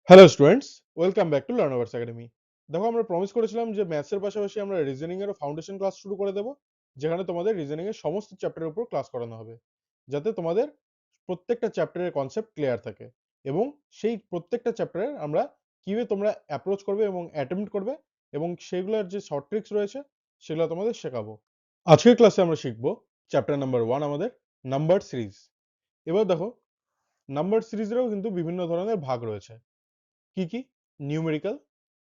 Hello students, welcome back to learners academy. দেখো, আমরা promise করেছিলাম যে ম্যাথসের পাশাপাশি আমরা রিজনিং এরও ফাউন্ডেশন ক্লাস শুরু করে দেব, যেখানে তোমাদের রিজনিং এর সমস্ত চ্যাপ্টারের উপর ক্লাস করানো হবে, যাতে তোমাদের প্রত্যেকটা চ্যাপ্টারের কনসেপ্ট ক্লিয়ার থাকে এবং সেই প্রত্যেকটা চ্যাপ্টারের আমরা কিভাবে তোমরা অ্যাপ্রোচ করবে এবং অ্যাটেম্প্ট করবে এবং সেগুলোর যে শর্ট ট্রিক্স রয়েছে সেগুলো তোমাদের শেখাবো। আজকের ক্লাসে আমরা শিখবো চ্যাপ্টার নাম্বার 1, আমাদের নাম্বার সিরিজ। এবার দেখো, নাম্বার সিরিজেরও কিন্তু বিভিন্ন ধরনের ভাগ রয়েছে। কি কি? Numerical,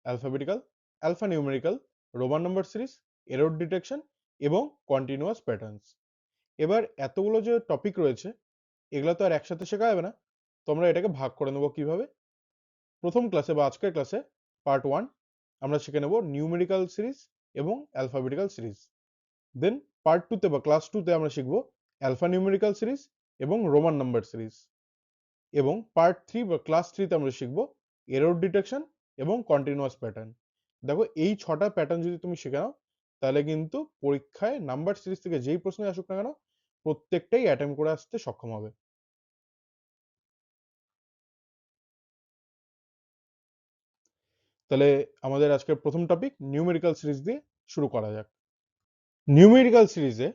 alphabetical, alphanumerical, Roman number series, error detection এবং কন্টিনিউয়াস প্যাটার্নস। এবার এতগুলো যে টপিক রয়েছে, এগুলো তো আর একসাথে শেখা যাবে না, তো আমরা এটাকে ভাগ করে নেব কিভাবে। প্রথম ক্লাসে বা আজকের ক্লাসে পার্ট 1 আমরা শিখে নেব নিউমেরিক্যাল সিরিজ এবং অ্যালফাবেটিক্যাল সিরিজ। দেন পার্ট 2 তে বা ক্লাস 2 তে আমরা শিখব অ্যালফা নিউমেরিক্যাল সিরিজ এবং রোমান নাম্বার সিরিজ। এবং পার্ট 3 বা ক্লাস 3 তে আমরা শিখব এরর ডিটেকশন এবং কন্টিনিউয়াস প্যাটার্ন। দেখো, এই 6টা প্যাটার্ন যদি তুমি শিখে নাও, তাহলে কিন্তু পরীক্ষায় নাম্বার সিরিজ থেকে যেই প্রশ্ন আসুক না কেন, প্রত্যেকটাই অ্যাটেম্প করে আসতে সক্ষম হবে। তাহলে আমাদের আজকের প্রথম টপিক নিউমেরিক্যাল সিরিজ দিয়ে শুরু করা যাক। নিউমেরিক্যাল সিরিজে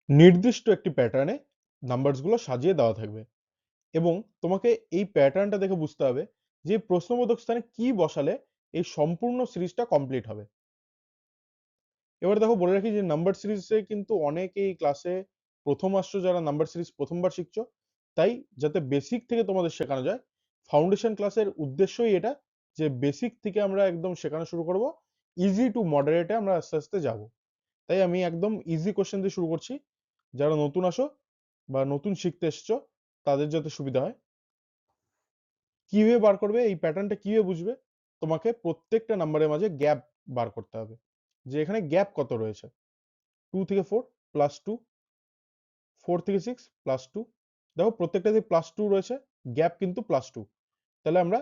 নির্দিষ্ট একটি প্যাটার্নে নাম্বারসগুলো সাজিয়ে দেওয়া থাকবে এবং তোমাকে এই প্যাটার্নটা দেখে বুঝতে হবে যে প্রশ্নবোধক স্থানে কি বসালে এই সম্পূর্ণ সিরিজটা কমপ্লিট হবে। এবার দেখো, বলে রাখি যে নাম্বার সিরিজে কিন্তু অনেকেই ক্লাসে প্রথম আসছো, যারা নাম্বার সিরিজ প্রথমবার শিখছো, তাই যাতে বেসিক থেকে তোমাদের শেখানো যায়, ফাউন্ডেশন ক্লাসের উদ্দেশ্যই এটা, যে বেসিক থেকে আমরা একদম শেখানো শুরু করব, ইজি টু মডারেটে আমরা আস্তে আস্তে যাব। তাই আমি একদম ইজি কোশ্চেন দিয়ে শুরু করছি, যারা নতুন আসো বা নতুন শিখতে এসছো তাদের যাতে সুবিধা হয়। কিভাবে বার করবে এই প্যাটার্নটা, কিভাবে বুঝবে? তোমাকে প্রত্যেকটা নাম্বারের মাঝে গ্যাপ বার করতে হবে, যে এখানে গ্যাপ কত রয়েছে। 2 থেকে 4 প্লাস 2, 4 থেকে 6 প্লাস 2। দেখো, প্রত্যেকটা যে প্লাস 2 রয়েছে, গ্যাপ কিন্তু প্লাস 2। তাহলে আমরা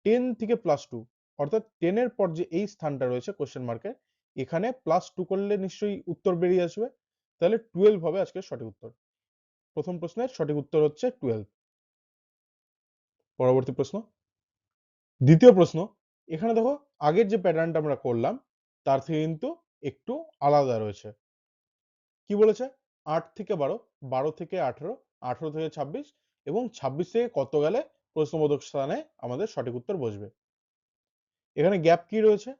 10 থেকে প্লাস 2, অর্থাৎ 10 এর পর যে এই স্থানটা রয়েছে কোশ্চেন মার্কে, এখানে প্লাস 2 করলে নিশ্চয়ই উত্তর বেরিয়ে আসবে। তাহলে 12 হবে আজকের সঠিক উত্তর। প্রথম প্রশ্নের সঠিক উত্তর হচ্ছে 12। পরবর্তী প্রশ্ন, দ্বিতীয় প্রশ্ন। এখানে দেখো, আগের যে প্যাটার্নটা আমরা করলাম তার থেকে কিন্তু একটু আলাদা রয়েছে। কি বলেছে? 8 থেকে 12, 12 থেকে 18, 18 থেকে 26 এবং 26 থেকে কত গেলে প্রশ্নবোধক স্থানে আমাদের সঠিক উত্তর বসবে। এখানে গ্যাপ কি রয়েছে?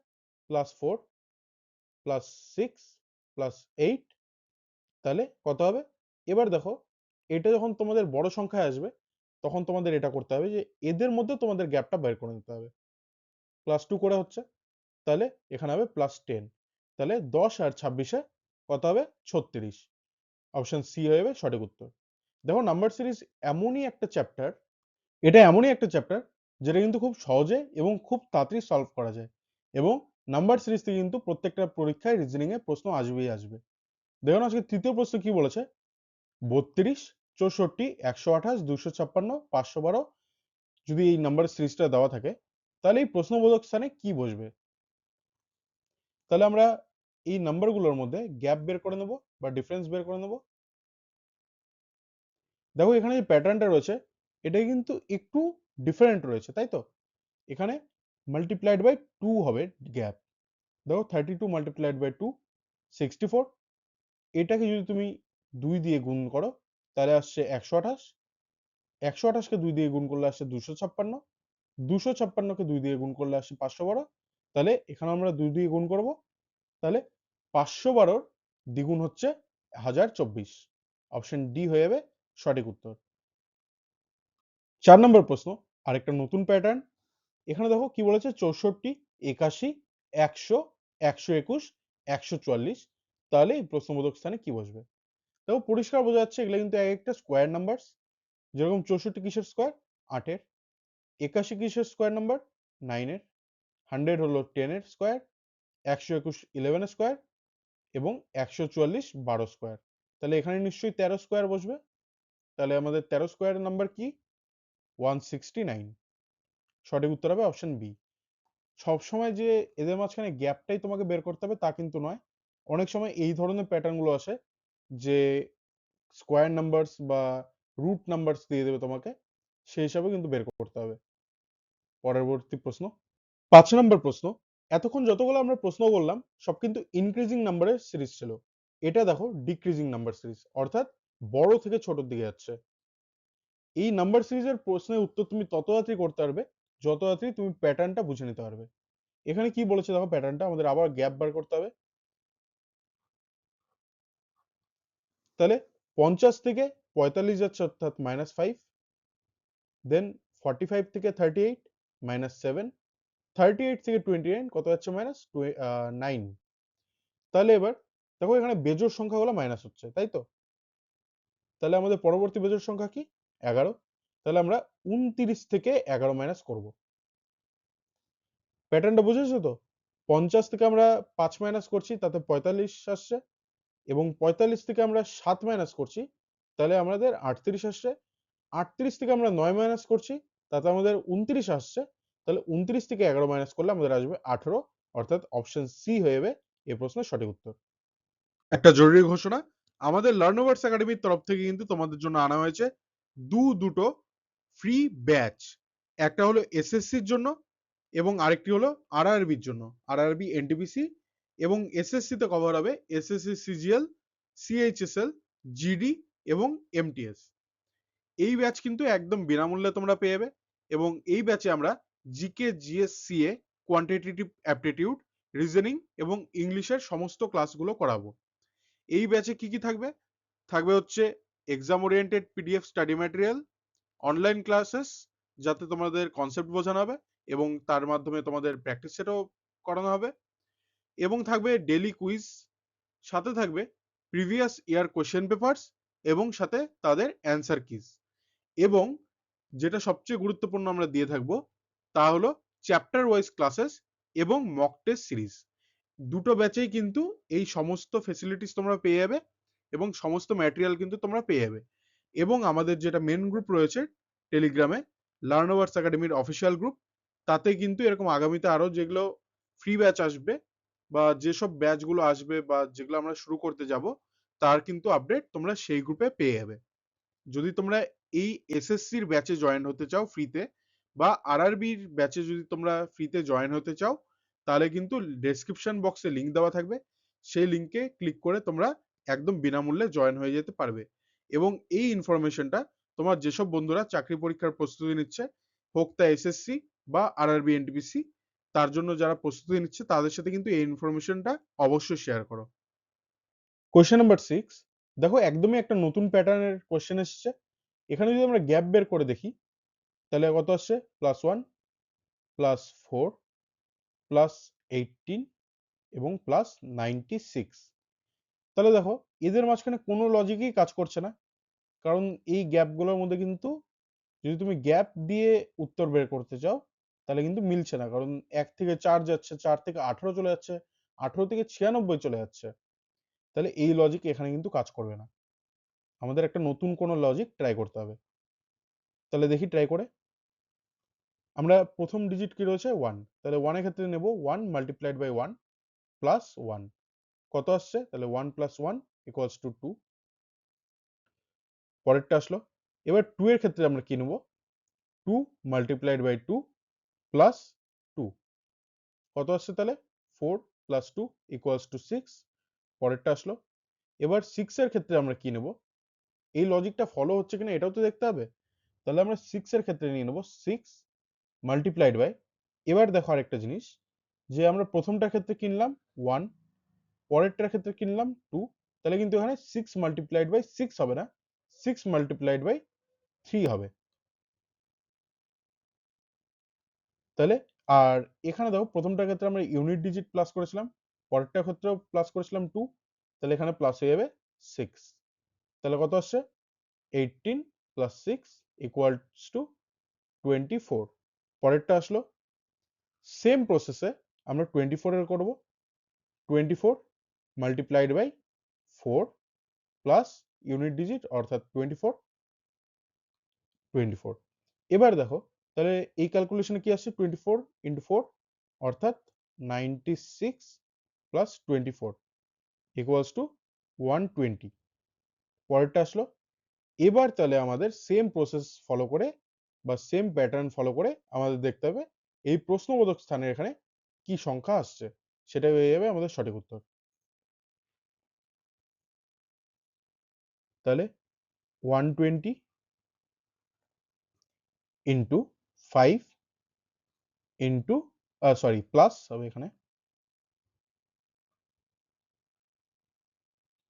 +4, +6, +8। তাহলে কত হবে? এবার দেখো, এটা যখন তোমাদের বড় সংখ্যায় আসবে, তখন তোমাদের এটা করতে হবে যে এদের মধ্যে তোমাদের গ্যাপটা বের করে নিতে হবে। +2 করে হচ্ছে, তাহলে এখানে হবে +10। তাহলে 10 আর 26-এ কত হবে? 36। অপশন সি হয়ে যাবে সঠিক উত্তর। দেখো, নাম্বার সিরিজ এমনই একটা চ্যাপ্টার, এটা এমনই একটা চ্যাপ্টার যেটা কিন্তু খুব সহজে এবং খুব তাড়াতাড়ি সলভ করা যায়, এবং নাম্বার সিরিজ থেকে কিন্তু প্রত্যেকটা পরীক্ষায় রিজনিং এ প্রশ্ন আসবেই আসবে। দেখুন, আজকে তৃতীয় প্রশ্ন কি বলেছে? 32, 64, 128, 256, 512 যদি এই নাম্বার সিরিজটা দেওয়া থাকে, তাহলে এই প্রশ্নবোধক স্থানে কি বসবে? তাহলে আমরা এই নাম্বারগুলোর মধ্যে গ্যাপ বের করে নেব বা ডিফারেন্স বের করে নেব। দেখো, এখানে যে প্যাটার্নটা রয়েছে, এটা কিন্তু একটু ডিফারেন্ট রয়েছে, তাই তো? এখানে মাল্টিপ্লাইড বাই 2 হবে গ্যাপ। দেখো, 32 মাল্টিপ্লাইড বাই 2, 64। এটাকে যদি তুমি 2 দিয়ে গুণ করো, তাহলে আসছে 128। 128কে 2 দিয়ে গুণ করলে আসছে 256। 256কে 2 দিয়ে গুণ করলে আসছে 512। তাহলে এখানে আমরা 2 দিয়ে গুণ করব, তাহলে 512 দ্বিগুণ হচ্ছে 1024। অপশন ডি হয়ে যাবে সঠিক উত্তর। 4 নম্বর প্রশ্ন, আরেকটা নতুন প্যাটার্ন। এখানে দেখো কি বলেছে? 64, 81, 100, 121, 144। তাহলে এই প্রশ্নবোধক স্থানে কি বসবে? দেখো, পরিষ্কার বোঝা যাচ্ছে এগুলো কিন্তু এক একটা স্কোয়ার নাম্বার। যেরকম 64 কিসের স্কোয়ার? 8 এর। 81 কিসের স্কোয়ার নাম্বার? 9 এর। 100 হলো 10 এর স্কোয়ার। 121 11 এর স্কোয়ার এবং 144 12 স্কোয়ার। তাহলে এখানে নিশ্চয়ই 13 স্কোয়ার বসবে। তাহলে আমাদের 13 স্কোয়ার নাম্বার কি? 169। সঠিক উত্তর হবে অপশন বি। সবসময় যে এদের মাঝখানে গ্যাপটাই তোমাকে বের করতে হবে তা কিন্তু নয়। অনেক সময় এই ধরনের প্যাটার্ন গুলো আসে যে স্কোয়ার নাম্বারস বা রুট নাম্বারস দিয়ে দেবে তোমাকে, সেই হিসাবে কিন্তু বের করতে হবে। পরবর্তী প্রশ্ন 5 নম্বর প্রশ্ন, এতক্ষণ যতগুলো আমরা প্রশ্ন করলাম সব কিন্তু ইনক্রিজিং নাম্বারের সিরিজ ছিল। এটা দেখো ডিক্রিজিং নাম্বার সিরিজ, অর্থাৎ বড় থেকে ছোটর দিকে যাচ্ছে। এই নাম্বার সিরিজের প্রশ্নের উত্তর তুমি তত তাড়াতাড়ি করতে পারবে যত তাড়াতাড়ি তুমি প্যাটার্নটা বুঝে নিতে পারবে। এখানে কি বলেছে দেখো, প্যাটার্নটা আমাদের আবার গ্যাপ বার করতে হবে। তাহলে 50 থেকে 45 যাচ্ছে অর্থাৎ -5, দেন 45 থেকে 38 -7, 38 থেকে 29 কত যাচ্ছে -9। তাহলে এবার দেখো এখানে বেজোড় সংখ্যাগুলো মাইনাস হচ্ছে, তাই তো? তাহলে আমাদের পরবর্তী বেজোড় সংখ্যা কি? 11। তাহলে আমরা 29 থেকে 11 মাইনাস করব। প্যাটার্নটা বুঝেছো তো? 50 থেকে আমরা 5 মাইনাস করছি, তাতে 45 আসছে, এবং 45 থেকে আমরা 7 মাইনাস করছি, তাহলে আমাদের 38 আসছে। 38 থেকে আমরা 9 মাইনাস করছি, তাতে আমাদের 29 আসছে। তাহলে 29 থেকে 11 মাইনাস করলে আমাদের আসবে 18, অর্থাৎ অপশন সি হয়ে যাবে এই প্রশ্নের সঠিক উত্তর। একটা জরুরি ঘোষণা, আমাদের লার্নোভার্স একাডেমির তরফ থেকে কিন্তু তোমাদের জন্য আনা হয়েছে দুটো ফ্রি ব্যাচ। একটা হলো এসএসসির জন্য এবং আরেকটি হলো আরআরবির জন্য, আরআরবি এনটিপিসি, এবং এসএসসি তে কভার হবে এসএসসি সিজিএল, সিএইচএসএল, জিডি এবং এমটিএস। এই ব্যাচ কিন্তু একদম বিনামূল্যে তোমরা পেয়ে যাবে, এবং এই ব্যাচে আমরা GK, GS, CA, quantitative aptitude, reasoning এবং ইংলিশের সমস্ত ক্লাসগুলো করাবো। এই ব্যাচে কি কি থাকবে? থাকবে হচ্ছে exam oriented PDF study material, online classes যাতে তোমাদের কনসেপ্ট বোঝানো হবে এবং তার মাধ্যমে তোমাদের প্র্যাকটিস সেটও করানো হবে, এবং থাকবে ডেইলি কুইজ, সাথে থাকবে প্রিভিয়াস ইয়ার কোশ্চেন পেপারস এবং সাথে তাদের অ্যান্সার কিজ, এবং যেটা সবচেয়ে গুরুত্বপূর্ণ আমরা দিয়ে থাকবো তা হলো চ্যাপ্টার ওয়াইজ ক্লাসেস এবং মক টেস্ট সিরিজ। দুটো ব্যাচেই কিন্তু এই সমস্ত ফেসিলিটিস তোমরা পেয়ে যাবে এবং সমস্ত ম্যাটেরিয়াল কিন্তু তোমরা পেয়ে যাবে। এবং আমাদের যেটা মেন গ্রুপ রয়েছে টেলিগ্রামে, লার্নোভার্স একাডেমির অফিসিয়াল গ্রুপ, তাতে কিন্তু এরকম আগামীতে আরো যেগুলো ফ্রি ব্যাচ আসবে বা যেসব ব্যাচগুলো আসবে বা যেগুলো আমরা শুরু করতে যাব, তার কিন্তু আপডেট তোমরা সেই গ্রুপে পেয়ে যাবে। যদি তোমরা এই এসএসসির ব্যাচে জয়েন হতে চাও ফ্রিতে, বা আরআরবির ব্যাচে যদি তোমরা ফ্রিতে জয়েন হতে চাও, তাহলে কিন্তু ডেসক্রিপশন বক্সে লিংক দেওয়া থাকবে, সেই লিংকে ক্লিক করে তোমরা একদম বিনামূল্যে জয়েন হয়ে যেতে পারবে। এবং এই ইনফরমেশনটা তোমার যেসব বন্ধুরা চাকরি পরীক্ষার প্রস্তুতি নিচ্ছে, হোক তা এসএসসি বা আরআরবি এনটিপিসি, তার জন্য যারা প্রস্তুতি নিচ্ছে তাদের সাথে কিন্তু এই ইনফরমেশনটা অবশ্যই শেয়ার করো। কোয়েশ্চেন নাম্বার 6, দেখো একদমই একটা নতুন প্যাটার্নের কোয়েশ্চেন এসেছে। এখানে যদি আমরা গ্যাপ বের করে দেখি, তাহলে কত আসছে? +1, +4, +18 এবং +96। তাহলে দেখো এদের মাঝখানে কোনো লজিকই কাজ করছে না, কারণ এই গ্যাপগুলোর মধ্যে কিন্তু যদি তুমি গ্যাপ দিয়ে উত্তর বের করতে চাও তাহলে কিন্তু মিলছে না, কারণ 1 থেকে 4 যাচ্ছে, 4 থেকে 18 চলে যাচ্ছে, 18 থেকে 96 চলে যাচ্ছে। তাহলে এই লজিক এখানে কিন্তু কাজ করবে না, আমাদের একটা নতুন কোনো লজিক ট্রাই করতে হবে। তাহলে দেখি ট্রাই করে। আমরা প্রথম ডিজিট কি রয়েছে? 1, তাহলে 1 এর ক্ষেত্রে নেব 1 মাল্টিপ্লাইড বাই 1 প্লাস 1, কত আসছে? তাহলে 1 প্লাস 1 ইকুয়ালস টু 2। পরেরটা আসলো। এবার 2 এর ক্ষেত্রে আমরা কি নেব? 2 মাল্টিপ্লাইড বাই 2 প্লাস 2, কত আসছে তাহলে? 4 প্লাস 2 ইকুয়ালস টু 6। পরেরটা আসলো। এবার 6 এর ক্ষেত্রে আমরা কি নেব? এই লজিকটা ফলো হচ্ছে কিনা এটাও তো দেখতে হবে। তাহলে আমরা 6 এর ক্ষেত্রে নিয়ে নেব 6 মাল্টিপ্লাইড বাই, এবার দেখো আরেকটা জিনিস, যে আমরা প্রথমটার ক্ষেত্রে কিনলাম 1, পরেরটার ক্ষেত্রে কিনলাম 2, তাহলে কিন্তু এখানে 6 মাল্টিপ্লাইড বাই 6 হবে না, 6 মাল্টিপ্লাইড বাই 3 হবে। তাহলে আর এখানে দেখো প্রথমটার ক্ষেত্রে আমরা ইউনিট ডিজিট প্লাস করেছিলাম, পরেরটার ক্ষেত্রেও প্লাস করেছিলাম 2, তাহলে এখানে প্লাস হয়ে যাবে 6। তাহলে কত আসছে? 18 প্লাস 6 ইকুয়ালস টু 24। পরেরটা আসলো। সেম প্রসেসে আমরা 24 এর করব। 24 multiplied by 4 plus unit digit অর্থাৎ 24, 24। এবার দেখো তাহলে এই ক্যালকুলেশনে কি আসছে? 24 ইন্টু 4 অর্থাৎ 96 প্লাস 24 ইকুয়ালস টু 120। পরেরটা আসলো। এবার তাহলে আমাদের সেম প্রসেস ফলো করে বা সেম প্যাটার্ন ফলো করে আমাদের দেখতে হবে এই প্রশ্নবোধক স্থানের এখানে কি সংখ্যা আসছে সেটাই হয়ে যাবে আমাদের সঠিক উত্তর। তাহলে 120 ইন্টু 5 ইন্টু সরি প্লাস হবে এখানে,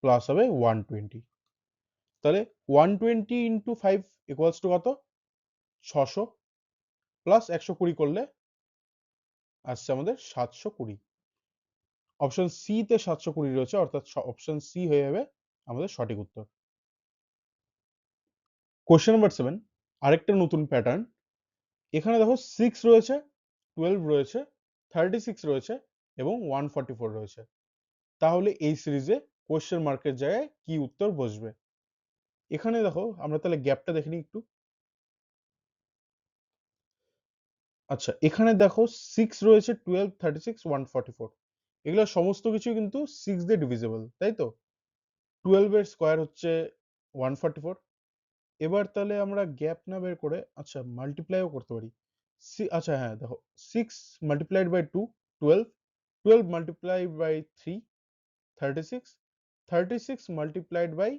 প্লাস হবে 120। তাহলে 120 ইন্টু 5 ইকুয়ালস টু কত? 600 প্লাস 120 করলে আসছে আমাদের 720। অপশন সি তে 720 রয়েছে, অর্থাৎ অপশন সি হয়ে যাবে আমাদের সঠিক উত্তর। কোশ্চেন নাম্বার 7, আরেকটা নতুন প্যাটার্ন। এখানে দেখো 6 রয়েছে, 12 রয়েছে, 36 রয়েছে এবং 144 রয়েছে। তাহলে এই সিরিজে কোশ্চেন মার্কের জায়গায় কি উত্তর বসবে? এখানে দেখো আমরা তাহলে গ্যাপটা দেখে নিই একটু। আচ্ছা, এখানে দেখো 6 রয়েছে, 12, 36, 144, এগুলো সমস্ত কিছু কিন্তু 6 দিয়ে ডিভিজিবল, তাই তো? 12 এর স্কোয়ার হচ্ছে 144। এবার তাহলে আমরা গ্যাপ না বের করে আচ্ছা মাল্টিপ্লাইও করতে পারি। আচ্ছা হ্যাঁ দেখো, 6 multiplied by 2 12, 12 multiplied by 3 36, 36 multiplied by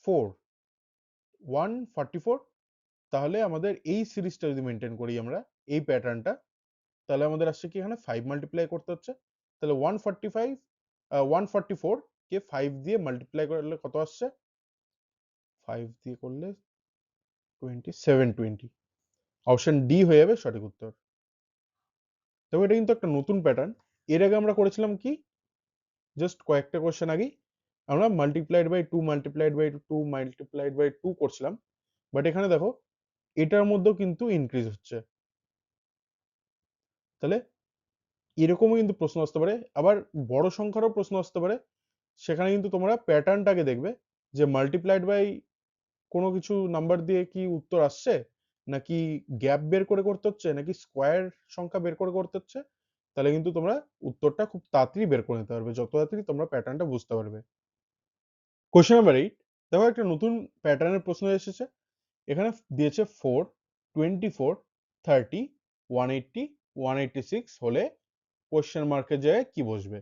4 144। তাহলে আমাদের এই সিরিজটা যদি মেনটেন করি আমরা, এই প্যাটার্নটা, তাহলে আমাদের আসছে কি এখানে 5 মাল্টিপ্লাই করতে হচ্ছে। তাহলে 145 144 কে 5 দিয়ে মাল্টিপ্লাই করলে কত আসছে? 5 দিয়ে করলে 20, 720। অপশন ডি হয়ে যাবে সঠিক উত্তর। তবে এটা কিন্তু একটা নতুন প্যাটার্ন। এর আগে আমরা করেছিলাম কি, জাস্ট কয়েকটা কোশ্চেন আগেই আমরা multiplied by 2 multiplied by 2 multiplied by 2 করছিলাম, বাট এখানে দেখো এটার মধ্যেও কিন্তু ইনক্রিজ হচ্ছে। তাহলে এরকমও কিন্তু প্রশ্ন আসতে পারে, আবার বড় সংখ্যারও প্রশ্ন আসতে পারে। সেখানে কিন্তু তোমরা প্যাটার্নটাকে দেখবে যে মাল্টিপ্লাইড বাই কোনো কিছু নাম্বার দিয়ে কি উত্তর আসছে, নাকি গ্যাপ বের করে করতে হচ্ছে, নাকি স্কোয়ার সংখ্যা বের করে করতে হচ্ছে। তাহলে কিন্তু তোমরা উত্তরটা খুব তাড়াতাড়ি বের করে নিতে পারবে, যত তাড়াতাড়ি তোমরা প্যাটার্নটা বুঝতে পারবে। কোশ্চেন নাম্বার 8, দেখো একটা নতুন প্যাটার্নের প্রশ্ন এসেছে। এখানে দিয়েছে 4, 24, 30, 180, 186 হলে কোশ্চেন মার্কের জায়গায় কি বসবে?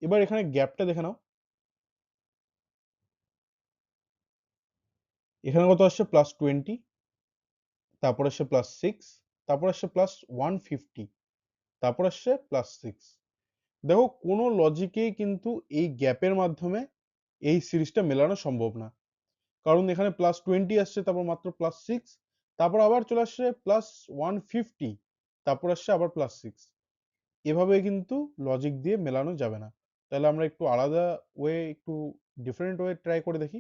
এবার এখানে গ্যাপটা দেখে নাও। এখানে কত আসছে? +20, তারপর আসছে +6, তারপর আসছে +150, তারপর আসছে +6। দেখো কোনো লজিকেই কিন্তু এই গ্যাপের মাধ্যমে এই সিরিজটা মেলানো সম্ভব না। কারণ এখানে +20 আসছে, তারপর মাত্র +6, তারপর আবার চলে আসছে +150, তারপর আসছে আবার +6। এভাবে কিন্তু লজিক দিয়ে মেলানো যাবে না। তাহলে আমরা একটু আলাদা ওয়ে, একটু ডিফারেন্ট ওয়ে ট্রাই করে দেখি।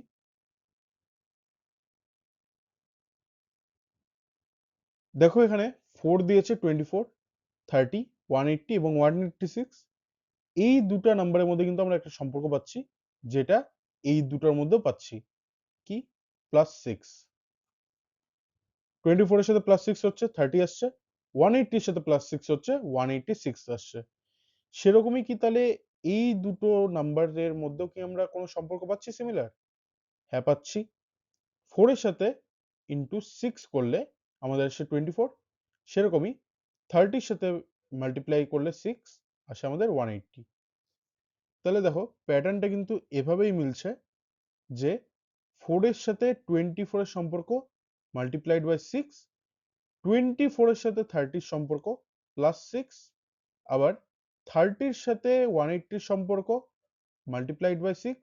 দেখো এখানে 4 দিয়েছে, 24, 30, 180 এবং 186। এই দুটো নাম্বারের মধ্যে কিন্তু আমরা একটা সম্পর্ক পাচ্ছি, যেটা এই দুটোর মধ্যেও পাচ্ছি। কি? +6। 24 এর সাথে +6 হচ্ছে 30 আসছে, 180 এর সাথে +6 হচ্ছে 186 আসছে। সেরকমই কি তাহলে এই দুটো নাম্বারের মধ্যেও কি আমরা কোনো সম্পর্ক পাচ্ছি সিমিলার? হ্যাঁ পাচ্ছি। 4 এর সাথে ইনটু 6 করলে আমাদের আসে 24, সেরকমই 30 এর সাথে মাল্টিপ্লাই করলে 6 আসে আমাদের 180। তাহলে দেখো প্যাটার্নটা কিন্তু এভাবেই মিলছে যে 4 এর সাথে 24 এর সম্পর্ক মাল্টিপ্লাইড বাই 6, 24 এর সাথে 30 এর সম্পর্ক +6, আবার 30 এর সাথে 180 এর সম্পর্ক মাল্টিপ্লাইড বাই 6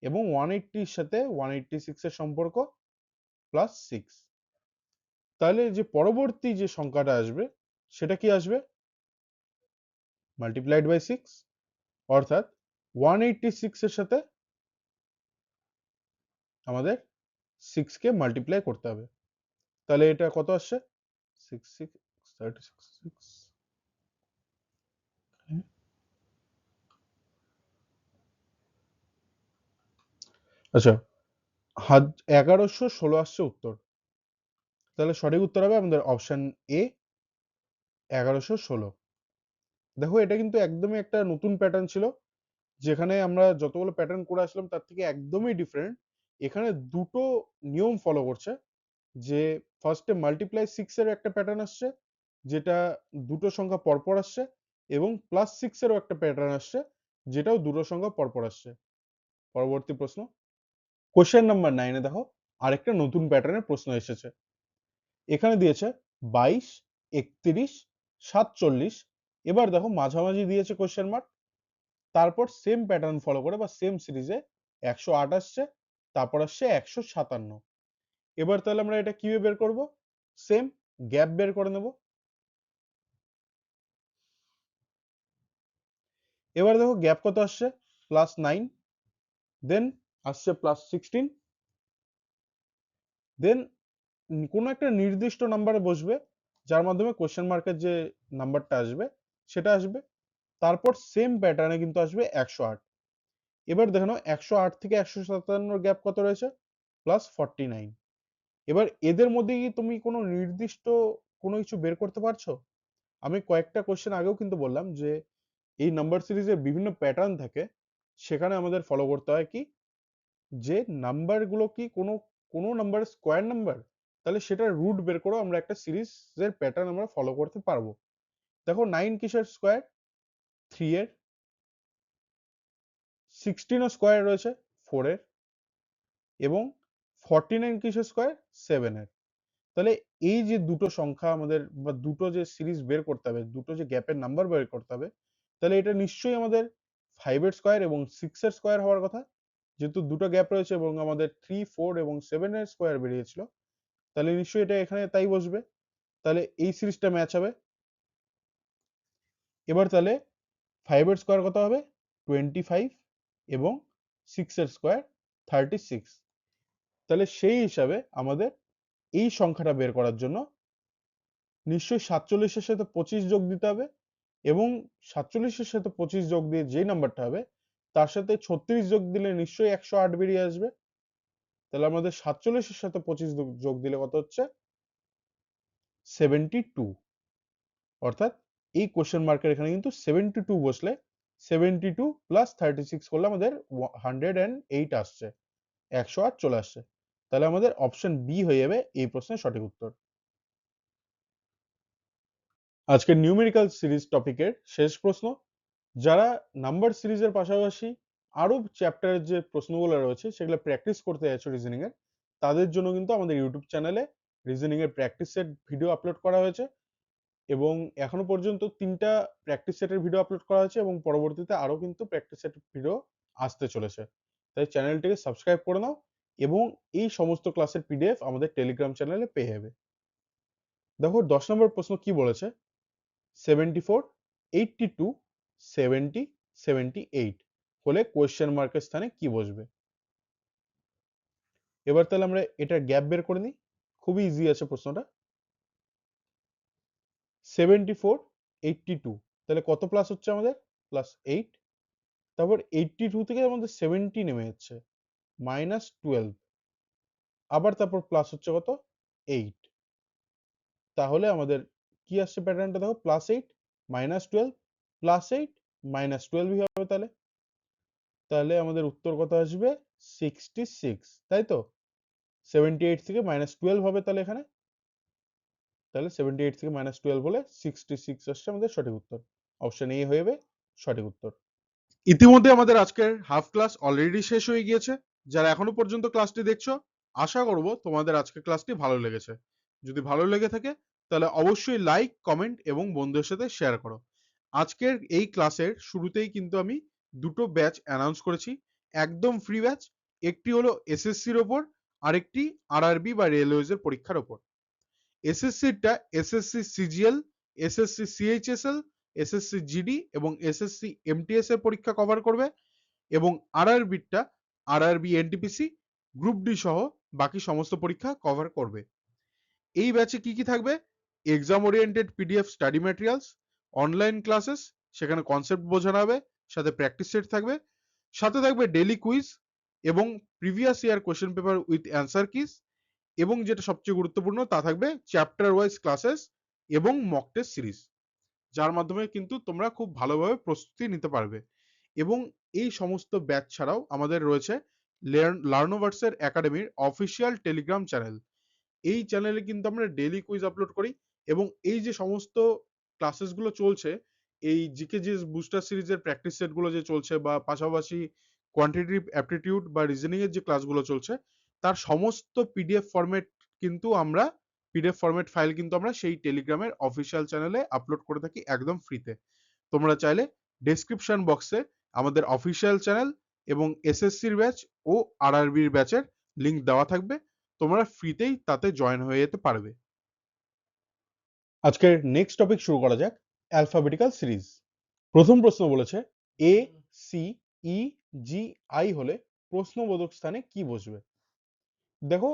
এবং 180 এর সাথে 186 এর সম্পর্ক +6। তাহলে যে পরবর্তী যে সংখ্যাটা আসবে সেটা কি আসবে? মাল্টিপ্লাইড বাই 6, অর্থাৎ 186 এর সাথে আমাদের 6 কে মাল্টিপ্লাই করতে হবে। তাহলে এটা কত আসছে? 6 6 36 6। আচ্ছা, 1116 আসছে উত্তর। তাহলে সঠিক উত্তর হবে আমাদের অপশন এ, 1116। দেখো এটা কিন্তু একদমই একটা নতুন প্যাটার্ন ছিল, যেখানে আমরা যতগুলো প্যাটার্ন করে আসলাম তার থেকে একদমই ডিফারেন্ট। এখানে দুটো নিয়ম ফলো করছে, যে ফার্স্টে মাল্টিপ্লাই 6 এর একটা প্যাটার্ন আসছে, যেটা দুটো সংখ্যা পরপর আসছে, এবং +6 এরও একটা প্যাটার্ন আসছে যেটাও দুটো সংখ্যা পরপর আসছে। পরবর্তী প্রশ্ন, কোশ্চেন নাম্বার 9 এ দেখো আরেকটা নতুন প্যাটার্নের প্রশ্ন এসেছে। এখানে দিয়েছে 22, 31, 47। এবার দেখো মাঝামাঝি দিয়েছে কোশ্চেন মার্ক, তারপর সেম প্যাটার্ন ফলো করে বা সেম সিরিজে 108 আসছে, তারপর আসছে 157। এবার তাহলে আমরা এটা কিভাবে বের করব? সেম গ্যাপ বের করে নেব। এবার দেখো গ্যাপ কত আসছে, +9, দেন আসছে +16, দেন কোনো একটা নির্দিষ্ট নাম্বারে বসবে যার মাধ্যমে কোশ্চেন মার্কের যে নাম্বারটা আসবে সেটা আসবে, তারপর সেম প্যাটার্নে কিন্তু আসবে 108। এবার দেখো 108 থেকে 157 গ্যাপ কত রয়েছে, +49। এবার এদের মধ্যে কি তুমি কোনো নির্দিষ্ট কোনো কিছু বের করতে পারছো? আমি কয়েকটা কোশ্চেন আগেও কিন্তু বললাম যে এই নাম্বার সিরিজের বিভিন্ন প্যাটার্ন থাকে, সেখানে আমাদের ফলো করতে হয় কি, যে নাম্বারগুলো কি কোনো কোনো নাম্বার স্কোয়ার নাম্বার, তাহলে সেটার রুট বের করে আমরা একটা সিরিজের প্যাটার্ন আমরা ফলো করতে পারবো। দেখো 9 কিসের স্কোয়ার, 3 এর, 16 ও স্কোয়ার রয়েছে 4 এর, এবং 49 কিসের স্কোয়ার, 7 এর। তাহলে এই যে দুটো সংখ্যা আমাদের বা দুটো যে সিরিজ বের করতে হবে, দুটো যে গ্যাপের নাম্বার বের করতে হবে, তাহলে এটা নিশ্চয়ই আমাদের 5 এর স্কোয়ার এবং 6 এর স্কোয়ার হওয়ার কথা। যেহেতু দুটো গ্যাপ রয়েছে এবং আমাদের 3, 4 এবং 7 এর স্কোয়ার বেরিয়েছিল, তাহলে নিশ্চয়ই এটা এখানে তাই বসবে। তাহলে এই সিরিজটা ম্যাচ হবে। এবার তাহলে 5 এর স্কোয়ার কত হবে, 25, এবং 6 এর স্কোয়ার 36। তাহলে সেই হিসাবে আমাদের এই সংখ্যাটা বের করার জন্য নিশ্চয়ই 47-এর সাথে 25 যোগ দিতে হবে, এবং 47-এর সাথে 25 যোগ দিয়ে যেই নাম্বারটা হবে তার সাথে 36 যোগ দিলে নিশ্চয়ই 108 বেরিয়ে আসবে। তাহলে আমাদের 47-এর সাথে 25 যোগ দিলে কত হচ্ছে, 72। অর্থাৎ এই কোশ্চেন মার্কের এখানে কিন্তু 72 বসলে 72 প্লাস 36 করলে আমাদের 108 আসছে, 108 চলে আসছে। তাহলে আমাদের অপশন বি হয়ে যাবে এই প্রশ্নের সঠিক উত্তর। আজকের নিউমেরিক্যাল সিরিজ টপিকের শেষ প্রশ্ন। যারা নাম্বার সিরিজের পাশাপাশি আরো চ্যাপ্টারের যে প্রশ্নগুলো রয়েছে সেগুলো প্র্যাকটিস করতে চাইছো রিজনিং এর, তাদের জন্য কিন্তু আমাদের ইউটিউব চ্যানেলে রিজনিং এর প্র্যাকটিস সেট ভিডিও আপলোড করা হয়েছে, এবং এখনো পর্যন্ত 3টা প্র্যাকটিস সেটের ভিডিও আপলোড করা হয়েছে, এবং পরবর্তীতে আরো কিন্তু প্র্যাকটিস সেটের ভিডিও আসতে চলেছে। তাই চ্যানেলটিকে সাবস্ক্রাইব করে নাও, এবং এই সমস্ত ক্লাসের পিডিএফ আমাদের টেলিগ্রাম চ্যানেলে পেয়ে যাবে। দেখো 10 নম্বর প্রশ্ন কি বলেছে, 74, 82, 70, 78 হলে কোয়েশ্চেন মার্কের স্থানে কি বসবে? এবার তাহলে আমরা এটা গ্যাপ বের করে নিই, খুবই ইজি আছে প্রশ্নটা। 74, 82, তাহলে কত প্লাস হচ্ছে আমাদের, +8। তারপর 82 থেকে আমাদের 70 নেমে যাচ্ছে, -12। আবার তারপর প্লাস হচ্ছে কত, 8। তাহলে আমাদের কি আসছে প্যাটার্নটা দেখো, +8, -12, +8, -12 হবে। তাহলে তাহলে আমাদের উত্তর কত আসবে, 66, তাই তো? 78 থেকে -12 হবে তাহলে এখানে, তাহলে 78 থেকে -12 হলে 66 আসছে আমাদের সঠিক উত্তর। অপশন এ হয়ে যাবে সঠিক উত্তর। ইতিমধ্যে আমাদের আজকের হাফ ক্লাস অলরেডি শেষ হয়ে গিয়েছে। যারা এখনো পর্যন্ত ক্লাসটি দেখছো, আশা করব তোমাদের আজকের ক্লাসটি ভালো লেগেছে। যদি ভালো লেগে থাকে তাহলে অবশ্যই লাইক, কমেন্ট এবং বন্ধুদের সাথে শেয়ার করো। আজকের এই ক্লাসের শুরুতেই কিন্তু আমি দুটো ব্যাচ অ্যানাউন্স করেছি, একদম ফ্রি ব্যাচ। একটি হলো এসএসসির ওপর, আরেকটি আরআরবি বা রেলওয়েজ এর পরীক্ষার ওপর। এসএসসিটা SSC CGL, SSC CHSL, SSC GD এবং এসএসসি এমটিএস এর পরীক্ষা কভার করবে, এবং আরআরবিটা আরআরবি এনটিপিসি, গ্রুপ ডি সহ বাকি সমস্ত পরীক্ষা কভার করবে। এই ব্যাচে কি কি থাকবে, exam oriented PDF study materials, online classes, সেখানে কনসেপ্ট বোঝানো হবে, সাথে প্র্যাকটিস সেট থাকবে, সাথে থাকবে ডেইলি কুইজ এবং previous year question paper with answer kiss, এবং যেটা সবচেয়ে গুরুত্বপূর্ণ তা থাকবে চ্যাপ্টার ওয়াইজ ক্লাসেস এবং মক টেস্ট সিরিজ, যার মাধ্যমে কিন্তু তোমরা খুব ভালোভাবে প্রস্তুতি নিতে পারবে। এবং এই সমস্ত ব্যাচ ছাড়াও আমাদের রয়েছে লার্নোভার্স এর একাডেমির অফিসিয়াল টেলিগ্রাম চ্যানেল। এই চ্যানেলে কিন্তু আমরা ডেইলি কুইজ আপলোড করি এবং এই যে সমস্ত ক্লাসেসগুলো চলছে, এই জিকে জিএস বুস্টার সিরিজের প্র্যাকটিস সেটগুলো যে চলছে বা পাশাপাশি কোয়ান্টিটেটিভ অ্যাপটিটিউড বা রিজনিং এর যে ক্লাসগুলো চলছে, তার সমস্ত পিডিএফ ফরম্যাট কিন্তু আমরা পিডিএফ ফরম্যাট ফাইল কিন্তু আমরা সেই টেলিগ্রামের অফিসিয়াল চ্যানেলে আপলোড করে থাকি একদম ফ্রিতে। তোমরা চাইলে ডেসক্রিপশন বক্সে আমাদের অফিসিয়াল চ্যানেল এবং এসএসসির ব্যাচ ও আরআরবির ব্যাচের লিংক দেওয়া থাকবে, তোমরা ফ্রিতেই তাতে জয়েন হয়ে যেতে পারবে। আজকের নেক্সট টপিক শুরু করা যাক, অ্যালফাবেটিক্যাল সিরিজ। প্রথম প্রশ্ন বলেছে A C E G I হলে প্রশ্নবোধক স্থানে কি বসবে? দেখো,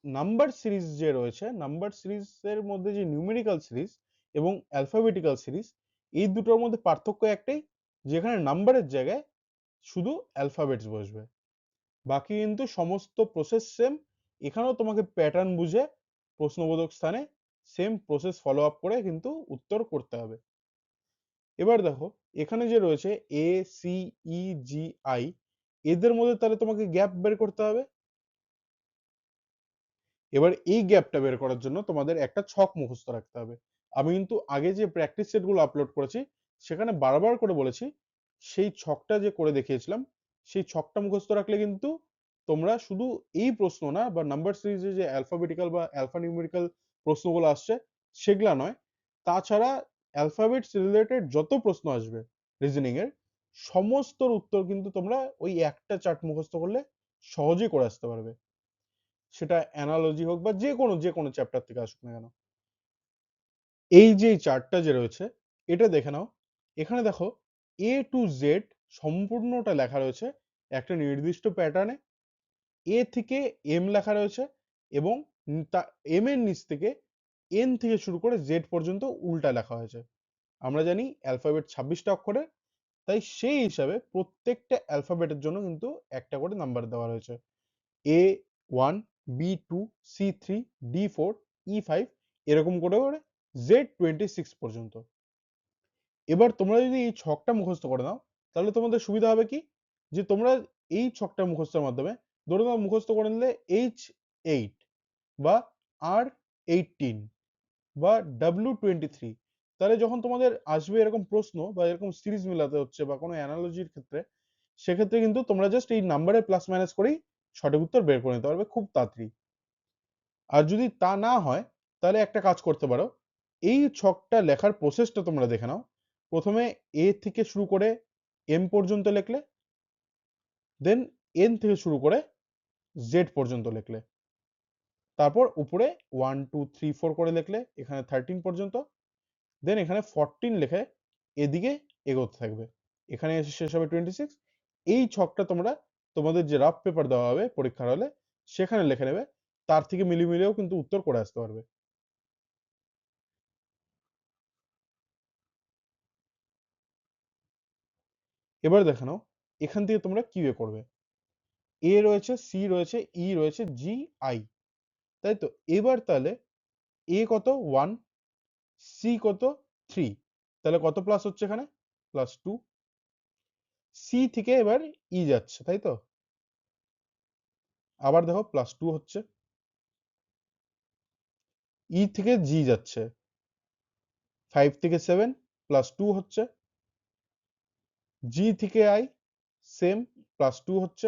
নাম্বার সিরিজ যে রয়েছে, নাম্বার সিরিজের মধ্যে যে নিউমেরিক্যাল সিরিজ এবং অ্যালফাবেটিক্যাল সিরিজ, এই দুটোর মধ্যে পার্থক্য একটাই, যেখানে নাম্বারের জায়গায় শুধু অ্যালফাবেটস বসবে, বাকি কিন্তু সমস্ত প্রসেস সেম। এখানেও তোমাকে প্যাটার্ন বুঝে প্রশ্নবোধক স্থানে সেম প্রসেস ফলো আপ করে কিন্তু উত্তর করতে হবে। এবার দেখো, এখানে যে রয়েছে A C E G I, এদের মধ্যে তাহলে তোমাকে গ্যাপ বের করতে হবে। এবার এই গ্যাপটা বের করার জন্য তোমাদের একটা ছক মুখস্থ রাখতে হবে। আমি কিন্তু আগে যে প্র্যাকটিস সেটগুলো আপলোড করেছি সেখানে বারবার করে বলেছি, সেই ছকটা যে করে দেখিয়েছিলাম, সেই ছকটা মুখস্থ রাখলে কিন্তু তোমরা শুধু এই প্রশ্ন না, বা নাম্বার সিরিজে যে অ্যালফাবেটিক্যাল বা অ্যালফা নিউমেরিক্যাল প্রশ্নগুলো আসছে সেগুলা নয়, তাছাড়া অ্যালফাবেটস রিলেটেড যত প্রশ্ন আসবে রিজনিং এর, সমস্তর উত্তর কিন্তু তোমরা ওই একটা চার্ট মুখস্থ করলে সহজেই করে আসতে পারবে। সেটা অ্যানালজি হোক বা যে কোনো চ্যাপ্টার থেকে আসুক না কেন। এই যে চার্টটা যে রয়েছে, এটা দেখে নাও। এখানে দেখো, এ টু জেড সম্পূর্ণটা লেখা রয়েছে একটা নির্দিষ্ট প্যাটার্নে। এ থেকে এম লেখা রয়েছে এবং এম এর নিচ থেকে এন থেকে শুরু করে জেড পর্যন্ত উল্টা লেখা হয়েছে। আমরা জানি অ্যালফাবেট 26টা অক্ষরে, তাই সেই হিসাবে প্রত্যেকটা অ্যালফাবেটের জন্য কিন্তু একটা করে নাম্বার দেওয়া রয়েছে। A1, B2, C3, D4, E5, এরকম করে করে Z26 পর্যন্ত। এবার তোমরা যদি এই ছকটা মুখস্থ করে নাও, তাহলে তোমাদের সুবিধা হবে কি, যে তোমরা এই ছকটা মুখস্থের মাধ্যমে, ধরো তোমরা মুখস্থ করে নিলে H8 বা R18 বা W23, তাহলে যখন তোমাদের আসবে এরকম প্রশ্ন বা এরকম সিরিজ মেলাতে হচ্ছে বা কোনো অ্যানালজির ক্ষেত্রে, সেক্ষেত্রে কিন্তু তোমরা জাস্ট এই নাম্বারে প্লাস মাইনাস করেই সঠিক উত্তর বের করে নিতে পারবে খুব তাড়াতাড়ি। আর যদি তা না হয়, তাহলে একটা কাজ করতে পারো, এই ছকটা লেখার প্রসেসটা তোমরা দেখে নাও। প্রথমে এ থেকে শুরু করে এম পর্যন্ত লিখলে, দেন এন থেকে শুরু করে জেড পর্যন্ত লিখলে, তারপর উপরে 1 2 3 4 করে লিখলে এখানে 13 পর্যন্ত, দেন এখানে 14 লিখে এদিকে এগোতে থাকবে, এখানে এসে শেষ হবে 26। এই ছকটা তোমরা তোমাদের যে রাফ পেপার দেওয়া হবে পরীক্ষার হলে সেখানে লিখে নেবে, তার থেকে মিলিয়ে কিন্তু উত্তর করে আসতে পারবে। এবার দেখে নাও, এখান থেকে তোমরা কিভাবে করবে। এ রয়েছে, সি রয়েছে, ই রয়েছে, জি আই, তাই তো। এবার তাহলে এ কত 1, সি কত 3, তাহলে কত প্লাস হচ্ছে এখানে +2। সি থেকে এবার ই যাচ্ছে, তাই তো, আবার দেখো +2 হচ্ছে। ই থেকে জি যাচ্ছে, 5 থেকে 7 +2 হচ্ছে। জি থেকে আই সেম +2 হচ্ছে,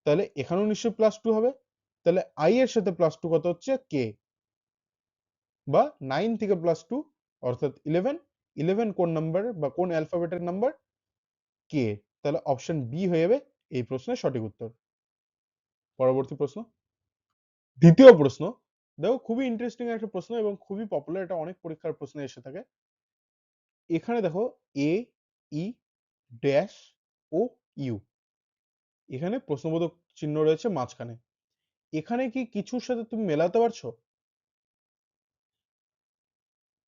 তাহলে এখানেও নিশ্চয়ই +2 হবে। তাহলে আই এর সাথে +2 কত হচ্ছে কে, বা 9 থেকে +2 অর্থাৎ 11। 11 কোন নাম্বার বা কোন অ্যালফাবেটের নাম্বার, কে। তাহলে অপশন বি হয়ে যাবে এই প্রশ্নের সঠিক উত্তর। পরবর্তী প্রশ্ন, দ্বিতীয় প্রশ্ন। দেখো, খুবই ইন্টারেস্টিং একটা প্রশ্ন এবং খুবই পপুলার, এটা অনেক পরীক্ষার প্রশ্নে এসে থাকে। এখানে দেখো, এ ই ড্যাশ ও ইউ, এখানে প্রশ্নবোধক চিহ্ন রয়েছে মাঝখানে। এখানে কি কিছুর সাথে তুমি মেলাতে পারছো?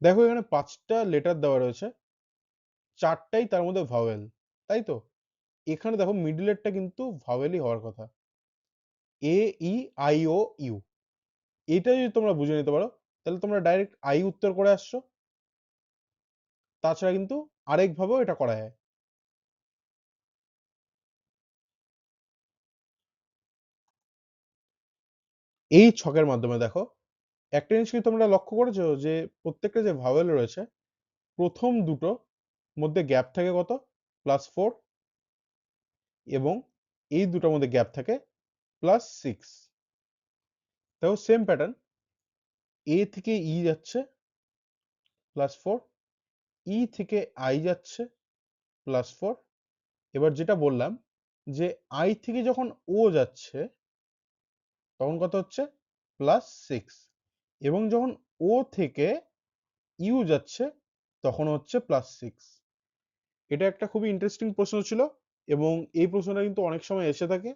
দেখো, এখানে 5টা লেটার দেওয়া রয়েছে, 4টাই তার মধ্যে ভাওয়েল, তাই তো। এখানে দেখো মিডলেরটা কিন্তু ভাওয়েলই হওয়ার কথা, এ ই আই ও ইউ। এটা যদি তোমরা বুঝে নিতে পারো, তাহলে তোমরা ডাইরেক্ট আই উত্তর করে আসছো। তাছাড়া কিন্তু আরেক ভাবেও এটা করা যায়। এই ছকের মাধ্যমে দেখো, একটা জিনিস কি তোমরা লক্ষ্য করেছো যে প্রত্যেকটা যে ভাওয়েল রয়েছে প্রথম দুটো মধ্যে গ্যাপ থাকে কত? +4, এবং এই দুটোর মধ্যে গ্যাপ থাকে +6। দেখো সেম প্যাটার্ন, এ থেকে ই যাচ্ছে +4, ই থেকে আই যাচ্ছে +4। এবার যেটা বললাম যে আই থেকে যখন ও যাচ্ছে তখন কত হচ্ছে? +6, এবং যখন ও থেকে ইউ যাচ্ছে তখন হচ্ছে +6। এটা একটা খুবই ইন্টারেস্টিং প্রশ্ন ছিল, এবং এই প্রশ্নটা কিন্তু অনেক সময় এসে থাকে।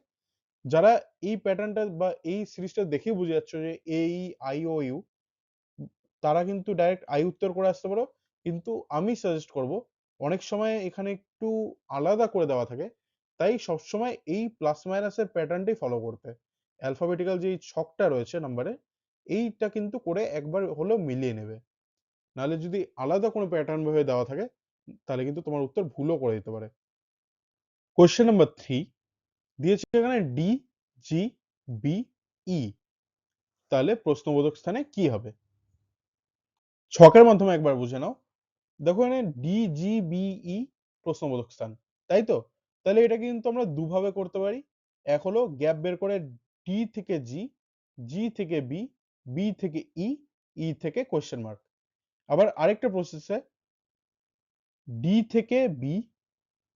যারা এই প্যাটার্নটা বা এই সিরিজটা দেখেই বুঝে যাচ্ছে যে এ ই আই ও ইউ, তারা কিন্তু ডাইরেক্ট আই উত্তর করে আসতে পারো। কিন্তু আমি সাজেস্ট করব, অনেক সময় এখানে একটু আলাদা করে দেওয়া থাকে, তাই সবসময় এই প্লাস মাইনাসের প্যাটার্নটাই ফলো করতে। অ্যালফাবেটিক্যাল যে ছকটা রয়েছে নাম্বারে, এইটা কিন্তু করে একবার হলেও মিলিয়ে নেবে। নাহলে যদি আলাদা কোনো প্যাটার্ন ভাবে দেওয়া থাকে তাহলে কিন্তু তোমার উত্তর ভুলও করে দিতে পারে। কোয়েশ্চেন নাম্বার 3 দিয়েছে এখানে ডি, জি, বি, ই, তাহলে প্রশ্নবোধক স্থানে কি হবে? ছকের মাধ্যমে একবার বুঝে নাও। দেখো এখানে ডি, জি, বি, ই প্রশ্নবোধক স্থান, তাই তো? তাহলে এটা কিন্তু আমরা দুভাবে করতে পারি। এক হলো গ্যাপ বের করে ডি থেকে জি, জি থেকে বি, বি থেকে ই, ই থেকে কোয়েশ্চেন মার্ক। আবার আরেকটা প্রসেসে ডি থেকে বি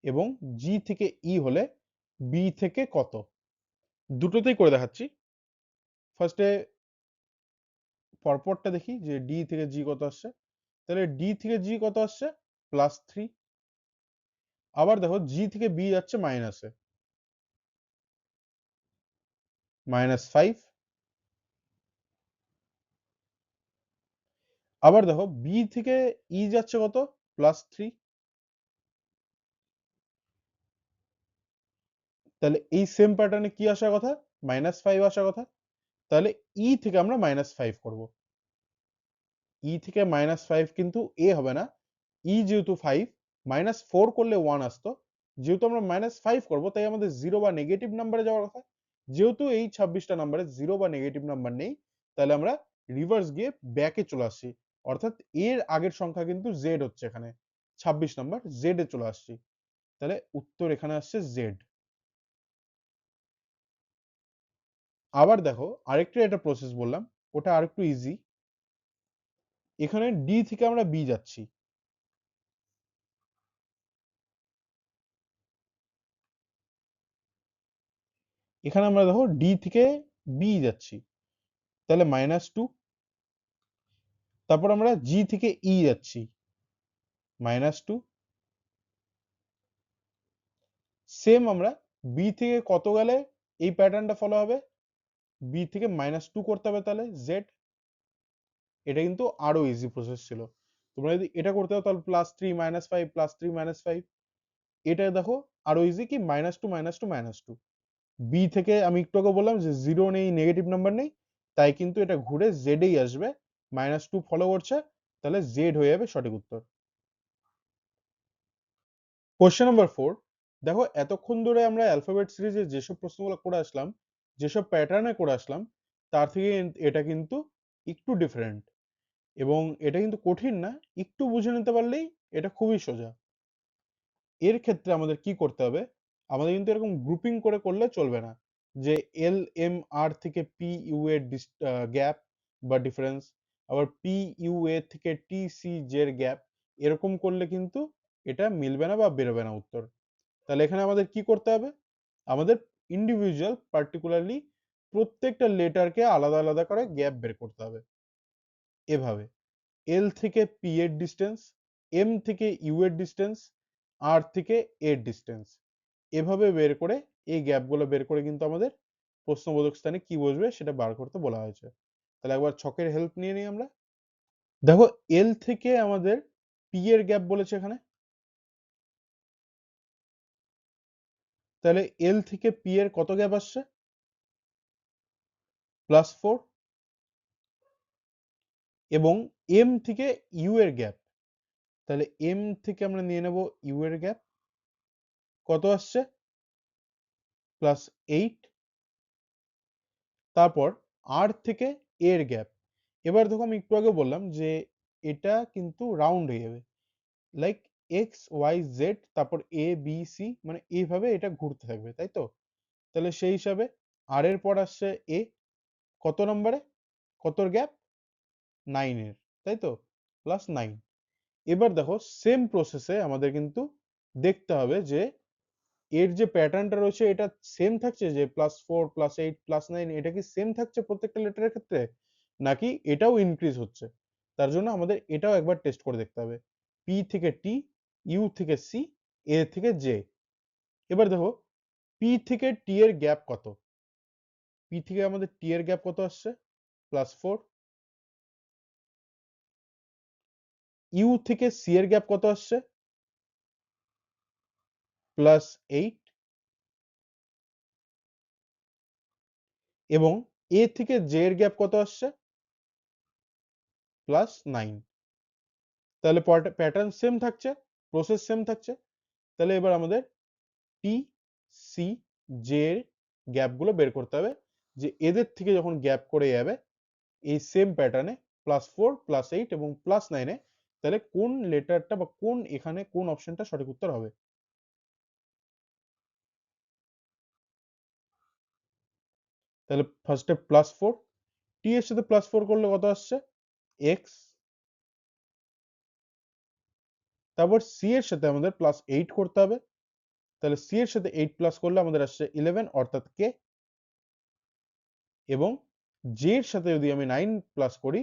এবং জি থেকে ই হলে বি থেকে কত, দুটোতেই করে দেখাচ্ছি। ফার্স্টে পরপরটা দেখি যে ডি থেকে জি কত আসছে। তাহলে ডি থেকে জি কত আসছে? +3। আবার দেখো জি থেকে বি যাচ্ছে মাইনাসে, -5। আবার দেখো বি থেকে ই যাচ্ছে কত? +3। তাহলে এই সেম প্যাটার্নে কি আসার কথা? -5 আসার কথা। তাহলে ই থেকে আমরা -5 করব। ই থেকে -5 কিন্তু এ হবে না। ই যেহেতু 5, -4 করলে 1 আসতো। যেহেতু আমরা -5 করব তাই আমাদের 0 বা নেগেটিভ নাম্বারে যাওয়ার কথা। যেহেতু এই 26টা নাম্বারে 0 বা নেগেটিভ নাম্বার নেই, তাহলে আমরা রিভার্স গিয়ে ব্যাকে চলে আসছি। অর্থাৎ এর আগের সংখ্যা কিন্তু জেড হচ্ছে এখানে। 26 নাম্বার জেড এ চলে আসছি। তাহলে উত্তর এখানে আসছে জেড। আবার দেখো আরেকটা এটা প্রসেস বললাম, ওটা আরেকটু ইজি। এখানে ডি থেকে আমরা বি যাচ্ছি। এখানে আমরা দেখো ডি থেকে বি যাচ্ছি, তাহলে -2। তারপর আমরা জি থেকে ই যাচ্ছি, -2। সেম আমরা বি থেকে কত গেলে এই প্যাটার্নটা ফলো হবে? বি থেকে -2 করতে হবে, তাহলে জেড। এটা কিন্তু আরো ইজি প্রসেস ছিল। তোমরা যদি এটা করতে হও তাহলে +3 -5 +3 -5। এটা দেখো আরো ইজি, কি -2 -2 -2। বি থেকে আমি একটু আগে বললাম যে জিরো নেই, নেগেটিভ নাম্বার নেই, তাই কিন্তু এটা ঘুরে জেড এই আসবে। -2 ফলো করছে, তাহলে জেড হয়ে যাবে সঠিক উত্তর। কোশ্চেন নাম্বার 4, দেখো এতক্ষণ ধরে আমরা অ্যালফাবেট সিরিজে যেসব প্রশ্নগুলো করে আসলাম, যেসব প্যাটার্নে করে আসলাম, তার থেকে এটা কিন্তু একটু ডিফারেন্ট, এবং এটা কিন্তু কঠিন না। একটু বুঝে নিতে পারলেই এটা খুবই সোজা। এর ক্ষেত্রে আমাদের কি করতে হবে? আমাদের কিন্তু এরকম গ্রুপিং করে করলে চলবে না, যে এল এম আর থেকে পি ইউ এর গ্যাপ বা ডিফারেন্স, আবার পি ইউ এ থেকে টি সি জের গ্যাপ, এরকম করলে কিন্তু এটা মিলবে না বা বেরোবে না উত্তর। তাহলে এখানে আমাদের কি করতে হবে? আমাদের ইন্ডিভিজুয়াল পার্টিকুলারলি প্রত্যেকটা লেটারকে আলাদা আলাদা করে গ্যাপ বের করতে হবে। এভাবে এল থেকে পি এর ডিস্টেন্স, এম থেকে ইউ এর ডিস্টেন্স, আর থেকে এর ডিস্টেন্স, এভাবে বের করে এই গ্যাপগুলো বের করে কিন্তু আমাদের প্রশ্নবোধক স্থানে কি বসবে সেটা বার করতে বলা হয়েছে। তাহলে একবার ছকের হেল্প নিয়ে নিই আমরা। দেখো এল থেকে আমাদের পি এর গ্যাপ বলেছে এখানে, তাহলে এল থেকে পি এর কত গ্যাপ আসছে? +4। এবং এম থেকে ইউ এর গ্যাপ, তাহলে এম থেকে আমরা নিয়ে নেব ইউ এর গ্যাপ, কত আসছে? +8। তারপর আর থেকে এর গ্যাপ, এবার দেখো আমি একটু আগে বললাম যে এটা কিন্তু রাউন্ড হয়ে যাবে, লাইক এক্স ওয়াই জেড তারপর এ বি সি, মানে এইভাবে এটা ঘুরতে থাকবে, তাই তো? তাহলে সেই হিসাবে আর এর পর আসছে এ, কত নম্বরে, কত গ্যাপ, 9 এর, তাই তো, +9। এবার দেখো সেম প্রসেসে আমাদের কিন্তু দেখতে হবে যে এর যে প্যাটার্নটা রয়েছে এটা সেম থাকছে, যে +4 +8 +9, এটা কি সেম থাকছে প্রত্যেকটা লেটারের ক্ষেত্রে, নাকি এটাও ইনক্রিজ হচ্ছে? তার জন্য আমাদের এটাও একবার টেস্ট করে দেখতে হবে। পি থেকে টি, ইউ থেকে সি, এ থেকে জে। এবার দেখো পি থেকে টি এর গ্যাপ কত, পি থেকে আমাদের টি এর গ্যাপ কত আসছে, +4। ইউ থেকে সি এর গ্যাপ কত আসছে, +8। এবং এ থেকে জে এর গ্যাপ কত আসছে, +9। তাহলে প্যাটার্ন সেম থাকছে, প্রসেস সেম থাকছে। তাহলে এবার আমাদের টি সি জে এর গ্যাপগুলো বের করতে হবে, যে এদের থেকে যখন গ্যাপ করে যাবে এই সেম প্যাটার্নে +4 +8 এবং +9-এ, তাহলে কোন লেটারটা বা কোন এখানে কোন অপশনটা সঠিক উত্তর হবে। তাহলে ফার্স্টে +4, টি এর সাথে +4 করলে কত আসছে, এক্স। তারপর সি এর সাথে আমাদের +8 করতে হবে, তাহলে সি এর সাথে 8 প্লাস করলে আমাদের আসছে 11 অর্থাৎ কে। এবং জে এর সাথে যদি আমি 9 প্লাস করি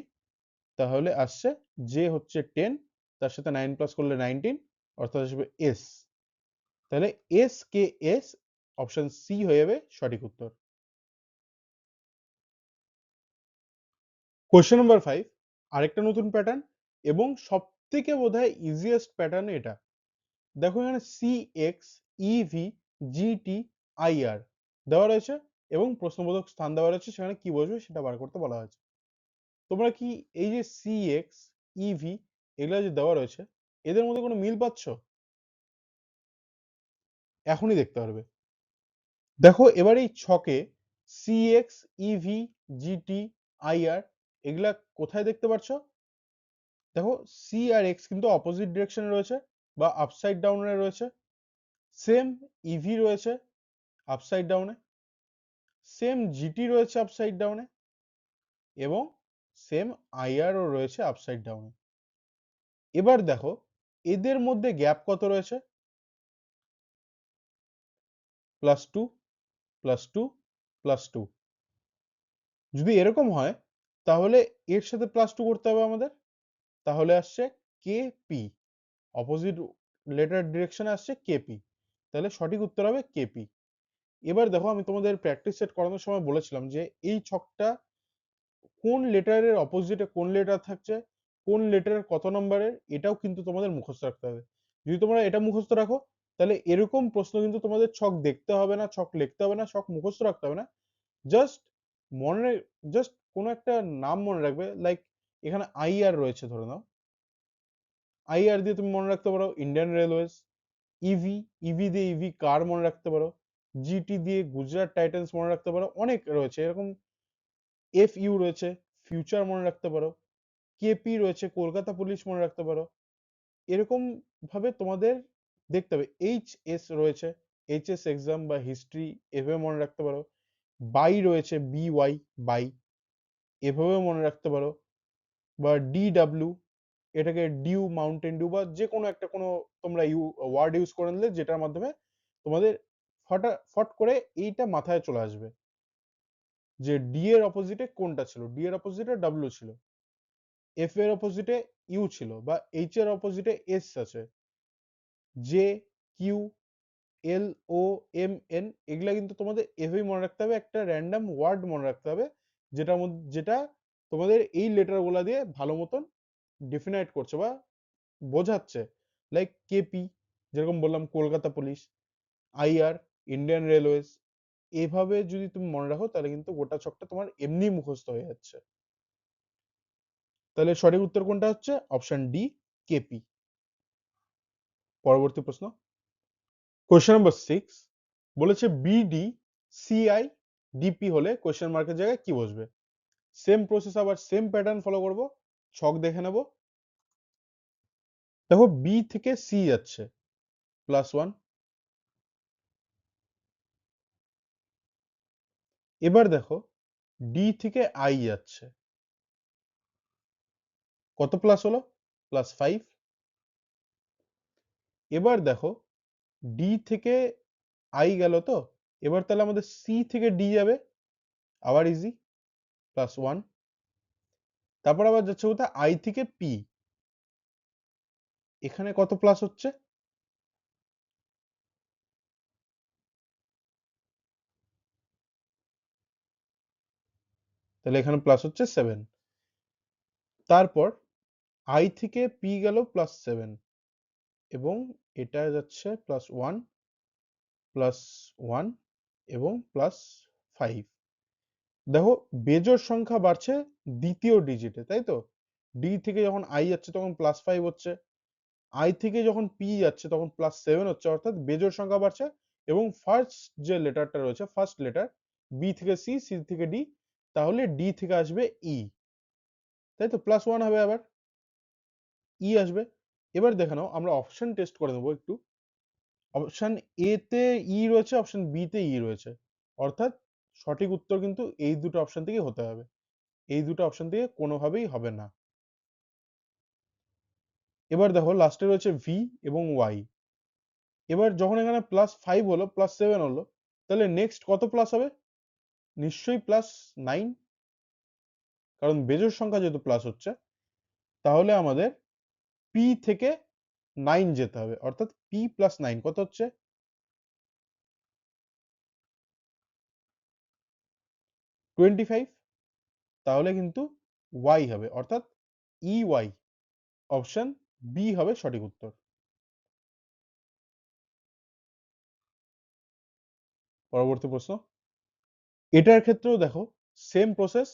তাহলে আসছে জে হচ্ছে 10, তার সাথে 9 প্লাস করলে 19 অর্থাৎ আসবে এস। তাহলে এস কে এস, অপশন সি হয়ে যাবে সঠিক উত্তর। কোশ্চেন নাম্বার 5, আরেকটা নতুন প্যাটার্ন এবং সবথেকে বোধহয় ইজিয়েস্ট প্যাটার্ন এটা। দেখো এখানে C X EV GT IR দেওয়া রয়েছে এবং প্রশ্নবোধক স্থান দেওয়া রয়েছে, সেখানে কি বসবে সেটা বার করতে বলা হয়েছে। তোমরা কি এই যে সি এক্স ইভি এগুলো যে দেওয়া রয়েছে এদের মধ্যে কোনো মিল পাচ্ছ? এখনই দেখতে পারবে। দেখো এবার এই ছকে C X EV GT IR এগুলা কোথায় দেখতে পাচ্ছ? দেখো সি আর এক্স কিন্তু অপোজিট ডিরেকশনে রয়েছে বা আপসাইড ডাউনে রয়েছে, সেম ইভি রয়েছে আপসাইড ডাউনে, সেম জিটি রয়েছে আপসাইড ডাউনে এবং সেম আইআরও রয়েছে আপসাইড ডাউনে। এবার দেখো এদের মধ্যে গ্যাপ কত রয়েছে, +2 +2 +2। যদি এরকম হয় তাহলে এর সাথে +2 করতে হবে আমাদের, তাহলে আসছে কে পি, অপোজিট লেটার ডিরেকশনে আসছে কেপি, তাহলে সঠিক উত্তর হবে কেপি। এবার দেখো আমি তোমাদের প্র্যাকটিস সেট করানোর সময় বলেছিলাম যে এই ছকটা কোন লেটারের অপোজিটে কোন লেটার থাকছে, কোন লেটারের কত নম্বরের, এটাও কিন্তু তোমাদের মুখস্থ রাখতে হবে। যদি তোমরা এটা মুখস্থ রাখো তাহলে এরকম প্রশ্ন কিন্তু তোমাদের ছক দেখতে হবে না, ছক লিখতে হবে না, ছক মুখস্থ রাখতে হবে না। জাস্ট মনে, জাস্ট কোনো একটা নাম মনে রাখবে, লাইক এখানে আইআর রয়েছে ধরে নাও, আইআর দিয়ে তুমি মনে রাখতে পারো ইন্ডিয়ান রেলওয়েজ। ইভি, ইভি দিয়ে ইভি কার মনে রাখতে পারো। জিটি দিয়ে গুজরাট টাইটান্স মনে রাখতে পারো, অনেক রয়েছে এরকম। এফ ইউ রয়েছে, ফিউচার মনে রাখতে পারো। কেপি রয়েছে, কলকাতা পুলিশ মনে রাখতে পারো। এরকম ভাবে তোমাদের দেখতে হবে। এইচ এস রয়েছে, এইচএস এক্সাম বা হিস্ট্রি, এভাবে মনে রাখতে পারো। বাই রয়েছে, বি ওয়াই বাই, এভাবে মনে রাখতে পারো। বা ডি ডাব্লিউ, এটাকে ডিউ মাউন্টেন ডিউ বা যে কোনো একটা কোনো তোমরা ওয়ার্ড ইউজ করে নিলে যেটার মাধ্যমে তোমাদের ফট করে এইটা মাথায় চলে আসবে যে ডি এর অপোজিটে কোনটা ছিল, ডি এর অপোজিটে ডাব্লিউ ছিল, এফ এর অপোজিটে ইউ ছিল বা এইচ এর অপোজিটে এস আছে, জে কিউ এল ও এম এন, এগুলা কিন্তু তোমাদের এভাবেই মনে রাখতে হবে, একটা র্যান্ডম ওয়ার্ড মনে রাখতে হবে যেটার মধ্যে যেটা তোমাদের এই লেটার গুলা দিয়ে ভালো মতন ডিফিনাইট করছে বা বোঝাচ্ছে। লাইক কেপি, যেরকম বললাম Kolkata police, IR Indian railways, এভাবে যদি তুমি মনে রাখো তাহলে কিন্তু গোটা ছকটা তোমার এমনি মুখস্থ হয়ে যাচ্ছে। তাহলে সঠিক উত্তর কোনটা হচ্ছে, অপশন ডি কেপি। পরবর্তী প্রশ্ন, কোয়েশ্চেন নাম্বার 6 বলেছে বিডি সিআই ডিপি হলে কোয়েশ্চেন মার্কের জায়গায় কি বসবে? সেম প্রসেস, আবার সেম প্যাটার্ন ফলো করব। ছক দেখে নেব। দেখো বি থেকে সি যাচ্ছে +1। এবার দেখো ডি থেকে আই যাচ্ছে, কত প্লাস হলো? +5। এবার দেখো ডি থেকে আই গেল তো, এবার তাহলে আমাদের সি থেকে ডি যাবে, আবার ইজি, +1। তারপর আবার যাচ্ছে কোথায়? আই থেকে পি, এখানে কত প্লাস হচ্ছে? তাহলে এখানে প্লাস হচ্ছে 7। তারপর আই থেকে পি গেল +7, এবং এটা যাচ্ছে +1, +1 এবং +5। দেখো বেজোড় সংখ্যা বাড়ছে দ্বিতীয় ডিজিটে, তাই তো? ডি থেকে যখন আই যাচ্ছে তখন +5 হচ্ছে, আই থেকে যখন পি যাচ্ছে তখন +7 হচ্ছে, অর্থাৎ বেজোড় সংখ্যা বাড়ছে। এবং ফার্স্ট যে লেটারটা রয়েছে, ফার্স্ট লেটার, বি থেকে সি, সি থেকে ডি, তাহলে ডি থেকে আসবে ই, তাই তো? +1 হবে, আবার ই আসবে। এবার দেখে নাও, আমরা অপশন টেস্ট করে নেবো একটু। অপশন এ তে ই রয়েছে, অপশন বি তে ই রয়েছে, অর্থাৎ সঠিক উত্তর কিন্তু এই দুটো অপশন থেকে হতে হবে, এই দুটো অপশন থেকে কোনোভাবেই হবে না। এবার দেখো লাস্টে রয়েছে ভি এবং ওয়াই। এবার যখন এখানে +5 হলো, +7 হলো, তাহলে নেক্সট কত প্লাস হবে? নিশ্চয়ই +9, কারণ বেজোড় সংখ্যা যেহেতু প্লাস হচ্ছে, তাহলে আমাদের পি থেকে 9 যেতে হবে, অর্থাৎ পি +9 কত হচ্ছে? 25। তাহলে কিন্তু ওয়াই হবে, অর্থাৎ ই ওয়াই, অপশন বি হবে সঠিক উত্তর। পরবর্তী প্রশ্ন। এটার ক্ষেত্রেও দেখো সেম প্রসেস,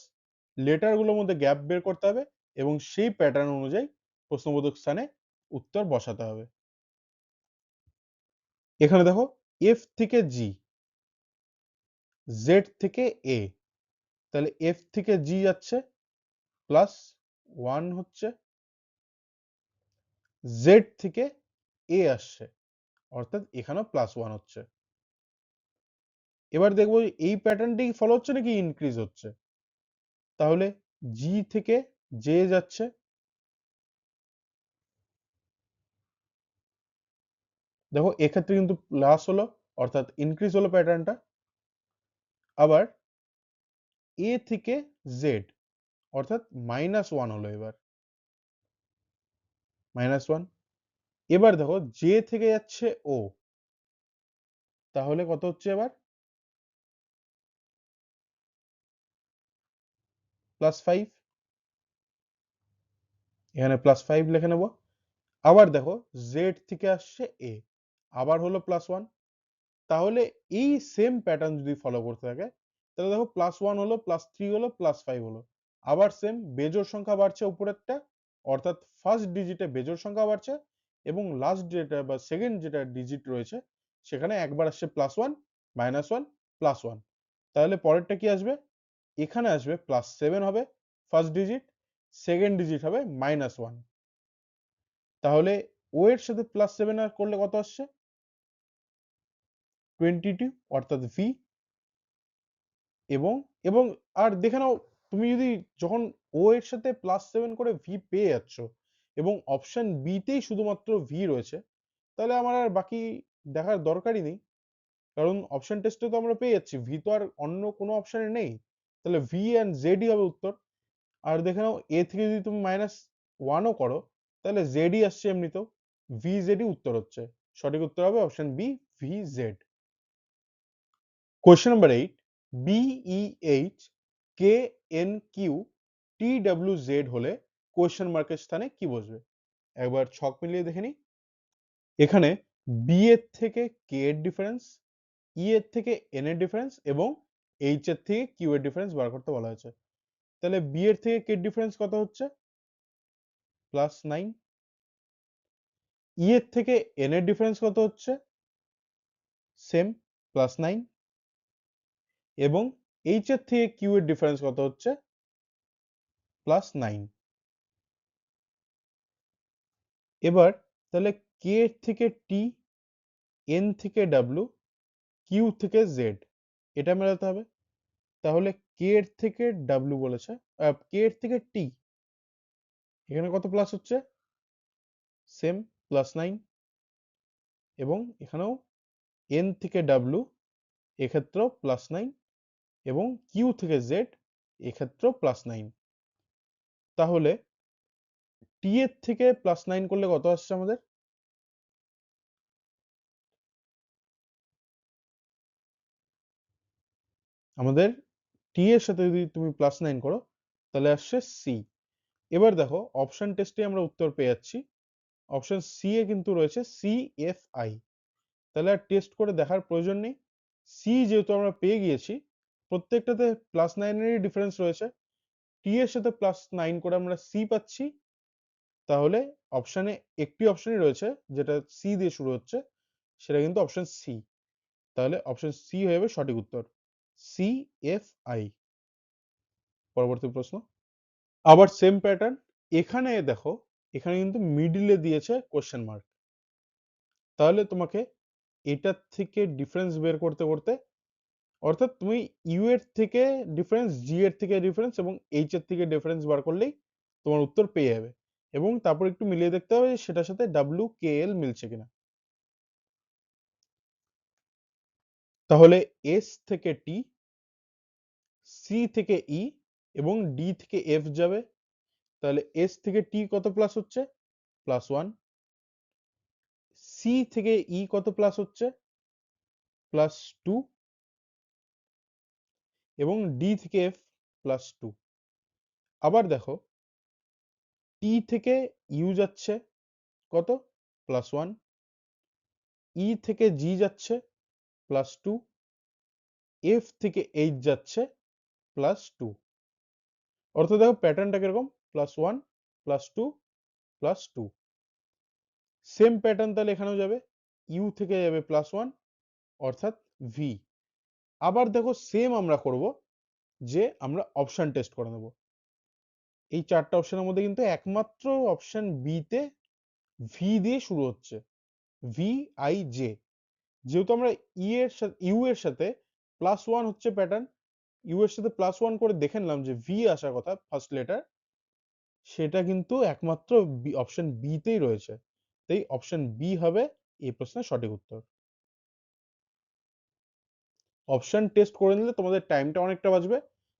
লেটারগুলোর মধ্যে গ্যাপ বের করতে হবে এবং সেই প্যাটার্ন অনুযায়ী প্রশ্নবোধক স্থানে উত্তর বসাতে হবে। এখানে দেখো এফ থেকে জি, জেড থেকে এ, তাহলে এফ থেকে জি যাচ্ছে, +1 হচ্ছে, জেড থেকে এ আসছে, অর্থাৎ এখানেও +1 হচ্ছে। এবার দেখবো এই প্যাটার্নটি ফলো হচ্ছে নাকি ইনক্রিজ হচ্ছে। তাহলে জি থেকে জে যাচ্ছে, দেখো এক্ষেত্রে কিন্তু প্লাস হলো, অর্থাৎ ইনক্রিজ হলো প্যাটার্নটা। আবার এ থেকে জেড, অর্থাৎ -1 হলো, এবার -1। এবার দেখো জে থেকে যাচ্ছে ও, তাহলে কত হচ্ছে এবার? +5, এখানে +5 লিখে নেব। আবার দেখো জেড থেকে আসছে এ, আবার হলো +1। তাহলে এই সেম প্যাটার্ন যদি ফলো করতে থাকে, তাহলে দেখো +1 হলো, +3 হলো, +5 হলো, আবার সেম বেজোড় সংখ্যা বাড়ছে উপরেরটা, অর্থাৎ ফার্স্ট ডিজিটে বেজোড় সংখ্যা বাড়ছে, এবং লাস্ট যেটা বা সেকেন্ড যেটা ডিজিট রয়েছে সেখানে একবার আসছে +1, -1, +1। তাহলে পরেরটা কি আসবে? এখানে আসবে +7 হবে ফার্স্ট ডিজিট, সেকেন্ড ডিজিট হবে -1। তাহলে ও এর সাথে +7 আর করলে কত আসছে? 22, অর্থাৎ ভি। এবং এবং আর দেখে নাও, তুমি যদি যখন ও এর সাথে +7 করে ভি পেয়ে যাচ্ছ এবং অপশন বি তেই শুধুমাত্র ভি রয়েছে, তাহলে আমার আর বাকি দেখার দরকারই নেই, কারণ অপশন টেস্টে তো আমরা পেয়ে যাচ্ছি ভি, তো আর অন্য কোনো অপশনে নেই। তাহলে ভি এন্ড জেডই হবে উত্তর। আর দেখে নাও এ থেকে যদি তুমি -1ও করো, তাহলে জেডই আসছে এমনিতেও, ভি জেডই উত্তর হচ্ছে। সঠিক উত্তর হবে option B, V Z. Question number 8, B E H K N Q T W Z হলে কোয়েশ্চেন মার্কের স্থানে কি বসবে? একবার ছক মিলিয়ে দেখে নিই। এখানে বি এর থেকে কে এর ডিফারেন্স, ই এর থেকে এন এর ডিফারেন্স এবং এইচ এর থেকে কিউ এর ডিফারেন্স বার করতে বলা হয়েছে। তাহলে বি এর থেকে কে এর ডিফারেন্স কত হচ্ছে? +9। ই এর থেকে এন এর ডিফারেন্স কত হচ্ছে? সেম, +9। এবং এইচ এর থেকে কিউ এর ডিফারেন্স কত হচ্ছে? প্লাস 9। এবার তাহলে কে থেকে টি, এন থেকে ডাব্লিউ, কিউ থেকে জেড, এটা মেলাতে হবে। তাহলে কে এর থেকে ডাব্লিউ বলেছে, কে এর থেকে টি, এখানে কত প্লাস হচ্ছে? Same, plus 9। এবং এখানেও এন থেকে ডাব্লিউ, এক্ষেত্রেও প্লাস 9, এবং কিউ থেকে জেড, এক্ষেত্রেও প্লাস 9। তাহলে টি এর থেকে প্লাস 9 করলে কত আসছে আমাদের? আমাদের টি এর সাথে যদি তুমি প্লাস 9 করো তাহলে আসছে সি। এবার দেখো অপশন টেস্টে আমরা উত্তর পেয়ে যাচ্ছি, অপশন সি এ কিন্তু রয়েছে সি এফ আই। তাহলে আর টেস্ট করে দেখার প্রয়োজন নেই, সি যেহেতু আমরা পেয়ে গিয়েছি, প্রত্যেকটাতে প্লাস 9-এরই ডিফারেন্স রয়েছে, টি এর সাথে প্লাস 9 করে আমরা সি পাচ্ছি। তাহলে অপশনে একটি অপশনই রয়েছে যেটা সি দিয়ে শুরু হচ্ছে, সেটা কিন্তু অপশন সি। তাহলে অপশন সি হয়ে যাবে সঠিক উত্তর, সি এফ আই। পরবর্তী প্রশ্ন, আবার সেম প্যাটার্ন। এখানে দেখো, এখানে কিন্তু মিডিলে দিয়েছে কোশ্চেন মার্ক। তাহলে তোমাকে এটার থেকে ডিফারেন্স বের করতে করতে, অর্থাৎ তুমি ইউ এর থেকে ডিফারেন্স, জি এর থেকে ডিফারেন্স এবং এইচ এর থেকে ডিফারেন্স বার করলেই তোমার উত্তর পেয়ে যাবে। এবং তারপর একটু মিলিয়ে দেখতে হবে সেটার সাথে ডাব্লিউ কে এল মিলছে কিনা। তাহলে এস থেকে টি, সি থেকে ই এবং ডি থেকে এফ যাবে। তাহলে এস থেকে টি কত প্লাস হচ্ছে? প্লাস 1। সি থেকে ই কত প্লাস হচ্ছে? প্লাস 2। এবং ডি থেকে এফ প্লাস 2। আবার দেখো, টি থেকে ইউ যাচ্ছে কত? প্লাস 1। ই থেকে জি যাচ্ছে প্লাস 2। এফ থেকে এইচ যাচ্ছে প্লাস 2। অর্থাৎ দেখো প্যাটার্নটা কিরকম, plus 1, plus 2, plus 2। Same pattern তাহলে এখানেও যাবে, ইউ থেকে যাবে প্লাস 1, অর্থাৎ ভি। আবার দেখো সেম আমরা করব, যে আমরা অপশন টেস্ট করে নেব। এই চারটা অপশনের মধ্যে কিন্তু একমাত্র অপশন বি তে ভি দিয়ে শুরু হচ্ছে, ভি আই জে। যেহেতু আমরা ইউ এর সাথে প্লাস 1 হচ্ছে প্যাটার্ন, ইউ এর সাথে প্লাস 1 করে দেখে নিলাম যে ভি আসার কথা ফার্স্ট লেটার, সেটা কিন্তু একমাত্র অপশন বি তেই রয়েছে। তাই অপশন বি হবে এই প্রশ্নের সঠিক উত্তর। অপশন টেস্ট করে নিলে তোমাদের টাইমটা অনেকটা বাঁচবে,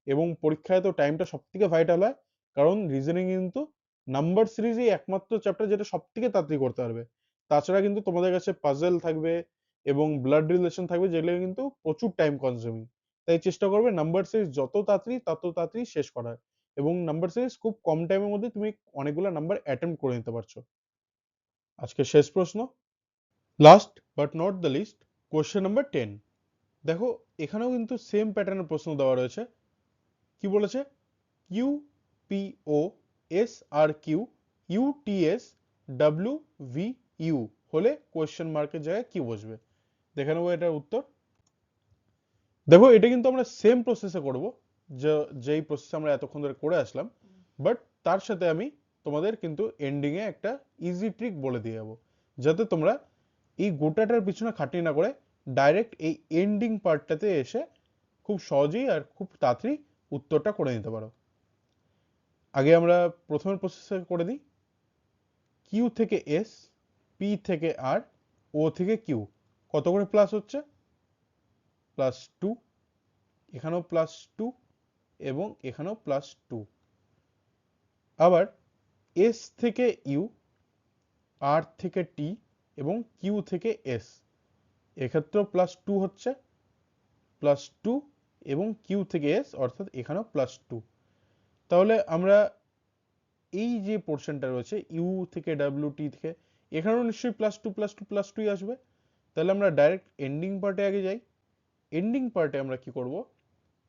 এবং পরীক্ষায় তো টাইমটা সব থেকে ভাইটাল হয়, কারণ রিজনিং কিন্তু নাম্বার সিরিজই একমাত্র চ্যাপ্টার যেটা সব থেকে তাড়াতাড়ি করতে পারবে। তাছাড়া কিন্তু তোমাদের কাছে পাজল থাকবে এবং ব্লাড রিলেশন থাকবে, যেগুলো কিন্তু প্রচুর টাইম কনজিউমিং। তাই চেষ্টা করবে নাম্বার সিরিজ যত তাড়াতাড়ি তত তাড়াতাড়ি শেষ করার, এবং নাম্বার সিরিজ খুব কম টাইমের মধ্যে তুমি অনেকগুলো নাম্বার অ্যাটেম্প করে নিতে পারছো। আজকে শেষ প্রশ্ন, last but not the least, question number 10। দেখো এখানেও কিন্তু সেম প্যাটার্নের প্রশ্ন দেওয়া রয়েছে। কি বলেছে? Q P O S R Q U T S W V U হলে কোয়েশ্চেন মার্কের জায়গায় কি বসবে? দেখে নেবো এটার উত্তর। দেখো এটা কিন্তু আমরা সেম প্রসেসে করব, যেই প্রসেস আমরা এতক্ষণ ধরে করে আসলাম, বাট তার সাথে আমি তোমাদের কিন্তু এন্ডিং এ একটা ইজি ট্রিক বলে দিয়ে যাবো, যাতে তোমরা এই গোটাটার পিছনে খাটনি না করে ডাইরেক্ট এই এন্ডিং পার্টটাতে এসে খুব সহজেই আর খুব তাড়াতাড়ি উত্তরটা করে নিতে পারো। আগে আমরা প্রথমের প্রসেসে করে দিই। কিউ থেকে এস, পি থেকে আর, ও থেকে কিউ কত করে প্লাস হচ্ছে? প্লাস 2। এখানেও প্লাস 2 এবং এখানেও প্লাস 2। আবার এস থেকে ইউ, আর থেকে টি এবং কিউ থেকে এস, এক্ষেত্রেও প্লাস 2 হচ্ছে, প্লাস 2 এবং কিউ থেকে এস, অর্থাৎ এখানেও প্লাস 2। তাহলে আমরা এই যে পোর্শনটা রয়েছে ইউ থেকে ডাব্লিউ টি থেকে, এখানেও নিশ্চয়ই প্লাস 2 প্লাস 2 প্লাস 2 আসবে। তাহলে আমরা ডাইরেক্ট এন্ডিং পার্টে আগে যাই। এন্ডিং পার্টে আমরা কি করব?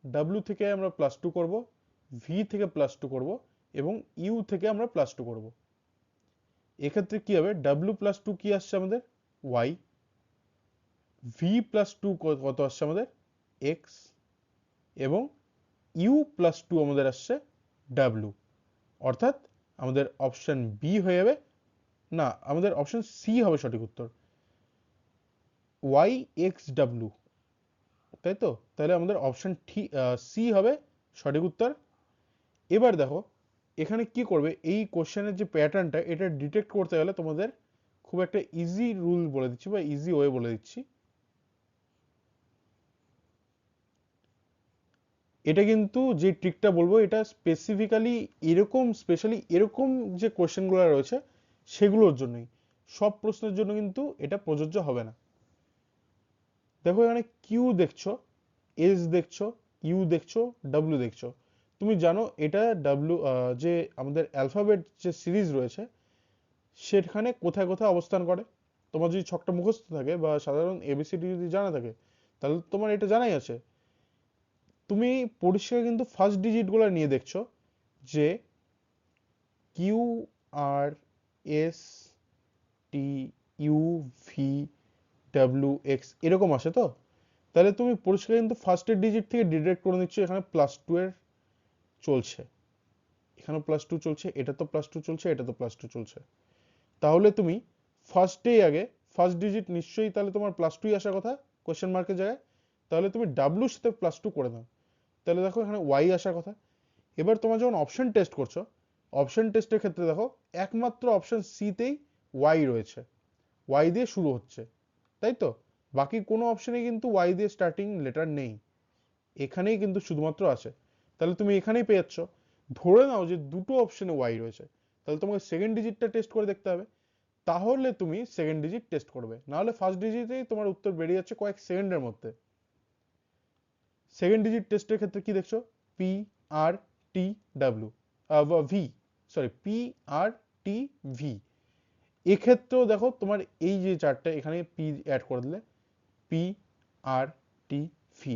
ডাব্লিউ থেকে আমরা প্লাস 2 করব, ভি থেকে প্লাস 2 করব এবং ইউ থেকে আমরা প্লাস 2 করব। এক্ষেত্রে কি হবে? ডাব্লিউ প্লাস 2 কি আসছে আমাদের? ওয়াই। ভি প্লাস 2 কত আসছে আমাদের? এক্স। এবং ইউ প্লাস 2 আমাদের আসছে ডাব্লিউ। অর্থাৎ আমাদের অপশন বি হয়ে যাবে, না আমাদের অপশন সি হবে সঠিক উত্তর, ওয়াই এক্স ডাব্লিউ, তাই তো? তাহলে আমাদের অপশন সি হবে সঠিক উত্তর। এবার দেখো এখানে কি করবে, এই কোশ্চেনের যে প্যাটার্নটা এটা ডিটেক্ট করতে গেলে তোমাদের খুব একটা ইজি রুল বলে দিচ্ছি বা ইজি ওয়ে বলে দিচ্ছি। এটা কিন্তু যে ট্রিকটা বলবো এটা স্পেসিফিক্যালি এরকম স্পেশালি এরকম যে কোশ্চেনগুলো রয়েছে সেগুলোর জন্যই, সব প্রশ্নের জন্য কিন্তু এটা প্রযোজ্য হবে না। দেখো এখানে কিউ দেখছো, এস দেখছো, ইউ দেখছো, ডাব্লিউ দেখছো। তুমি জানো এটা ডাব্লিউ, যে আমাদের অ্যালফাবেট যে সিরিজ রয়েছে সেখানে কোথায় কোথায় অবস্থান করে। তোমার যদি ছকটা মুখস্থ থাকে বা সাধারণ এবিসিডি যদি জানা থাকে তাহলে তোমার এটা জানাই আছে। তুমি পরিষ্কার কিন্তু ফার্স্ট ডিজিট গুলো নিয়ে দেখছো যে Q R S T U V W X এরকম আসে তো। তাহলে তুমি পরিষ্কার কিন্তু ফার্স্টের ডিজিট থেকে ডিডাক্ট করে নিচ্ছ এখানে +2 এর চলছে, এখানে +2 চলছে, এটা তো +2 চলছে, এটা তো +2 চলছে। তাহলে তুমি ফার্স্টেই আগে ফার্স্ট ডিজিট নিশ্চয়ই তাহলে তোমার +2 আসার কথা কোশ্চেন মার্কের জায়গায়। তাহলে তুমি ডাব্লিউর সাথে +2 করে দাও, তাহলে দেখো এখানে ওয়াই আসার কথা। এবার তোমার যখন অপশন টেস্ট করছো, অপশন টেস্টের ক্ষেত্রে দেখো একমাত্র অপশন সিতেই ওয়াই রয়েছে, ওয়াই দিয়ে শুরু হচ্ছে, তাই তো? বাকি কোনো অপশনে কিন্তু ওয়াই দিয়ে স্টার্টিং লেটার নেই, এখানেই কিন্তু শুধুমাত্র আছে। তাহলে তুমি এখানেই পেয়ে যাচ্ছ। ধরে নাও যে দুটো অপশনে ওয়াই রয়েছে, তাহলে তোমাকে সেকেন্ড ডিজিটটা টেস্ট করে দেখতে হবে। তাহলে তুমি সেকেন্ড ডিজিট টেস্ট করবে, না হলে ফার্স্ট ডিজিটেই তোমার উত্তর বেরিয়ে যাচ্ছে কয়েক সেকেন্ডের মধ্যে। সেকেন্ড ডিজিট টেস্টের ক্ষেত্রে কি দেখছো, P R T W V, sorry P R T V. এক্ষেত্রেও দেখো তোমার এই যে চারটা এখানে পি অ্যাড করে দিলে পি আর টি ভি,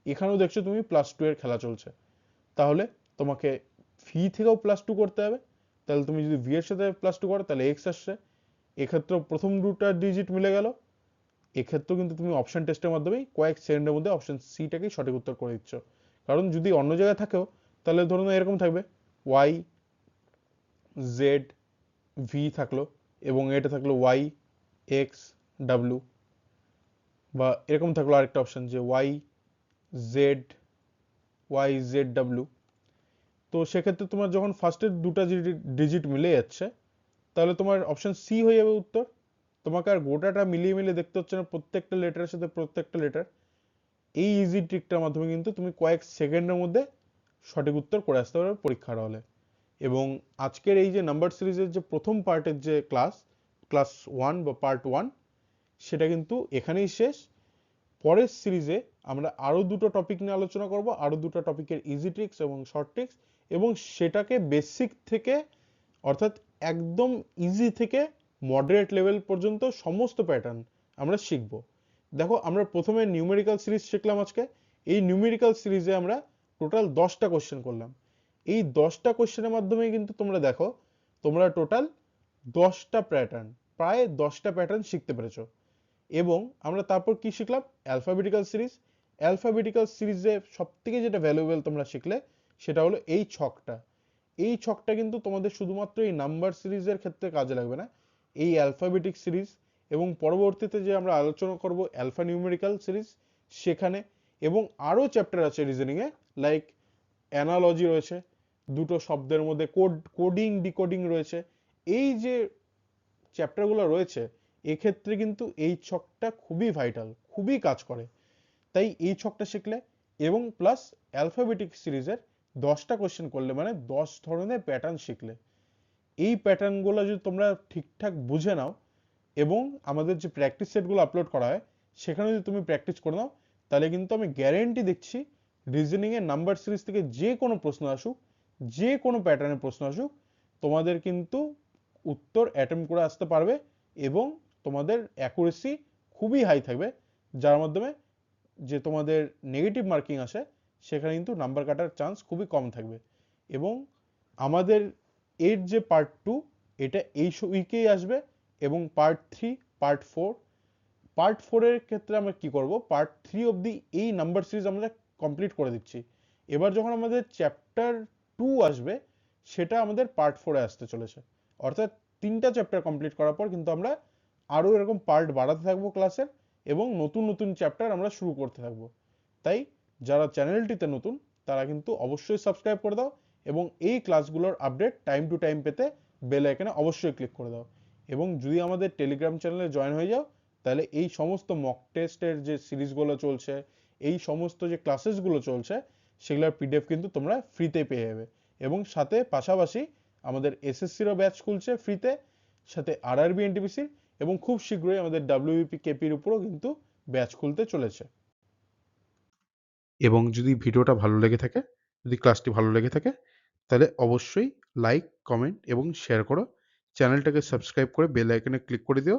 এখানেও দেখছো তুমি +2 এর খেলা চলছে। তাহলে তোমাকে ভি থেকেও +2 করতে হবে, তাহলে তুমি যদি ভি এর সাথে +2 করো তাহলে এক্স আসছে। এক্ষেত্রেও প্রথম দুটো ডিজিট মিলে গেল। এক্ষেত্রেও কিন্তু তুমি অপশন টেস্টের মাধ্যমেই কয়েক সেকেন্ডের মধ্যে অপশন সিটাকেই সঠিক উত্তর করে দিচ্ছ। কারণ যদি অন্য জায়গায় থাকেও তাহলে ধরুন এরকম থাকবে ওয়াই জেড ভি থাকলো এবং এটা থাকলো ওয়াই এক্স ডাব্লিউ, বা এরকম থাকলো আরেকটা অপশন যে জেড ওয়াই জেড ডাব্লিউ। তো সেক্ষেত্রে তোমার যখন ফার্স্টের দুটো ডিজিট মিলে যাচ্ছে তাহলে তোমার অপশন সি হয়ে যাবে উত্তর। তোমাকে আর গোটাটা মিলিয়ে মিলিয়ে দেখতে হচ্ছে না প্রত্যেকটা লেটারের সাথে প্রত্যেকটা লেটার। এই ইজি ট্রিকটার মাধ্যমে কিন্তু তুমি কয়েক সেকেন্ডের মধ্যে সঠিক উত্তর করে আসতে পারবে পরীক্ষার হলে। এবং আজকের এই যে নাম্বার সিরিজের যে প্রথম পার্টের যে ক্লাস 1 বা পার্ট 1 সেটা কিন্তু এখানেই শেষ। পরের সিরিজে আমরা আরো দুটো টপিক নিয়ে আলোচনা করব, আরো দুটো টপিকের ইজি ট্রিক্স এবং শর্ট ট্রিক্স, এবং সেটাকে বেসিক থেকে অর্থাৎ একদম ইজি থেকে মডারেট লেভেল পর্যন্ত সমস্ত প্যাটার্ন আমরা শিখব। দেখো আমরা প্রথমে নিউমেরিক্যাল সিরিজ শিখলাম আজকে। এই নিউমেরিক্যাল সিরিজে আমরা টোটাল 10টা কোশ্চেন করলাম। এই 10টা কোশ্চেনের মাধ্যমে কিন্তু তোমরা দেখো তোমরা টোটাল 10টা প্যাটার্ন, প্রায় 10টা প্যাটার্ন শিখতে পেরেছো। এবং আমরা তারপর কি শিখলাম, অ্যালফাবেটিক্যাল সিরিজ। অ্যালফাবেটিক্যাল সিরিজে সব থেকে যেটা ভ্যালুয়েবল তোমরা শিখলে সেটা হলো এই ছকটা। এই ছকটা কিন্তু তোমাদের শুধুমাত্র এই নাম্বার সিরিজের ক্ষেত্রে কাজে লাগবে না, এই অ্যালফাবেটিক সিরিজ এবং পরবর্তীতে যে আমরা আলোচনা করব অ্যালফা নিউমেরিক্যাল সিরিজ সেখানে, এবং আরো চ্যাপ্টার আছে রিজনিং এ, লাইক অ্যানালজি রয়েছে, দুটো শব্দের মধ্যে কোডিং ডিকোডিং রয়েছে। এই যে চ্যাপ্টারগুলো রয়েছে এক্ষেত্রে কিন্তু এই ছকটা খুবই ভাইটাল, খুবই কাজ করে। তাই এই ছকটা শিখলে এবং প্লাস অ্যালফাবেটিক সিরিজের 10টা কোশ্চেন করলে মানে 10 ধরনের প্যাটার্ন শিখলে। এই প্যাটার্নগুলো যদি তোমরা ঠিকঠাক বুঝে নাও এবং আমাদের যে প্র্যাকটিস সেটগুলো আপলোড করা হয় সেখানে যদি তুমি প্র্যাকটিস করে নাও তাহলে কিন্তু আমি গ্যারেন্টি দিচ্ছি রিজনিং এর নাম্বার সিরিজ থেকে যে কোনো প্রশ্ন আসুক, যে কোনো প্যাটার্নের প্রশ্ন আসুক, তোমাদের কিন্তু উত্তর অ্যাটেম্প করে আসতে পারবে এবং তোমাদের অ্যাকুরেসি খুবই হাই থাকবে, যার মাধ্যমে যে তোমাদের নেগেটিভ মার্কিং আসে সেখানে কিন্তু নাম্বার কাটার চান্স খুবই কম থাকবে। এবং আমাদের এর যে পার্ট 2 এটা এই উইকেই আসবে, এবং পার্ট 3 পার্ট 4, পার্ট 4 এর ক্ষেত্রে আমরা কি করব, পার্ট 3 অবধি এই নাম্বার সিরিজ আমরা কমপ্লিট করে দিচ্ছি। এবার যখন আমাদের চ্যাপ্টার 2 আসবে সেটা আমাদের পার্ট 4-এ আসতে চলেছে। অর্থাৎ 3টা চ্যাপ্টার কমপ্লিট করার পর কিন্তু আমরা আরো এরকম পার্ট বাড়াতে থাকবো ক্লাসের, এবং নতুন নতুন চ্যাপ্টার আমরা শুরু করতে থাকবো। তাই যারা চ্যানেলটিতে নতুন তারা কিন্তু অবশ্যই সাবস্ক্রাইব করে দাও, এবং এই ক্লাসগুলোর আপডেট টাইম টু টাইম পেতে বেল আইকনে অবশ্যই ক্লিক করে দাও। এবং যদি আমাদের টেলিগ্রাম চ্যানেলে জয়েন হয়ে যাও, তাহলে এই সমস্ত মক টেস্টের যে সিরিজগুলো চলছে, এই সমস্ত যে ক্লাসেসগুলো চলছে, সেগুলোর পিডিএফ কিন্তু তোমরা ফ্রিতে পেয়ে যাবে। এবং সাথে পাশাপাশি আমাদের এসএসসিরও ব্যাচ খুলছে ফ্রিতে, সাথে আরআরবি এনটিপিসির, এবং খুব শীঘ্রই আমাদের ডাব্লিউবিপি কেপির উপরও কিন্তু ব্যাচ খুলতে চলেছে। এবং যদি ভিডিওটা ভালো লেগে থাকে, যদি ক্লাসটি ভালো লেগে থাকে, তাহলে অবশ্যই লাইক, কমেন্ট এবং শেয়ার করো। চ্যানেলটাকে সাবস্ক্রাইব করে বেল আইকনে ক্লিক করে দিও।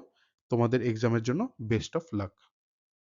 তোমাদের এক্সামের জন্য বেস্ট অফ লাক।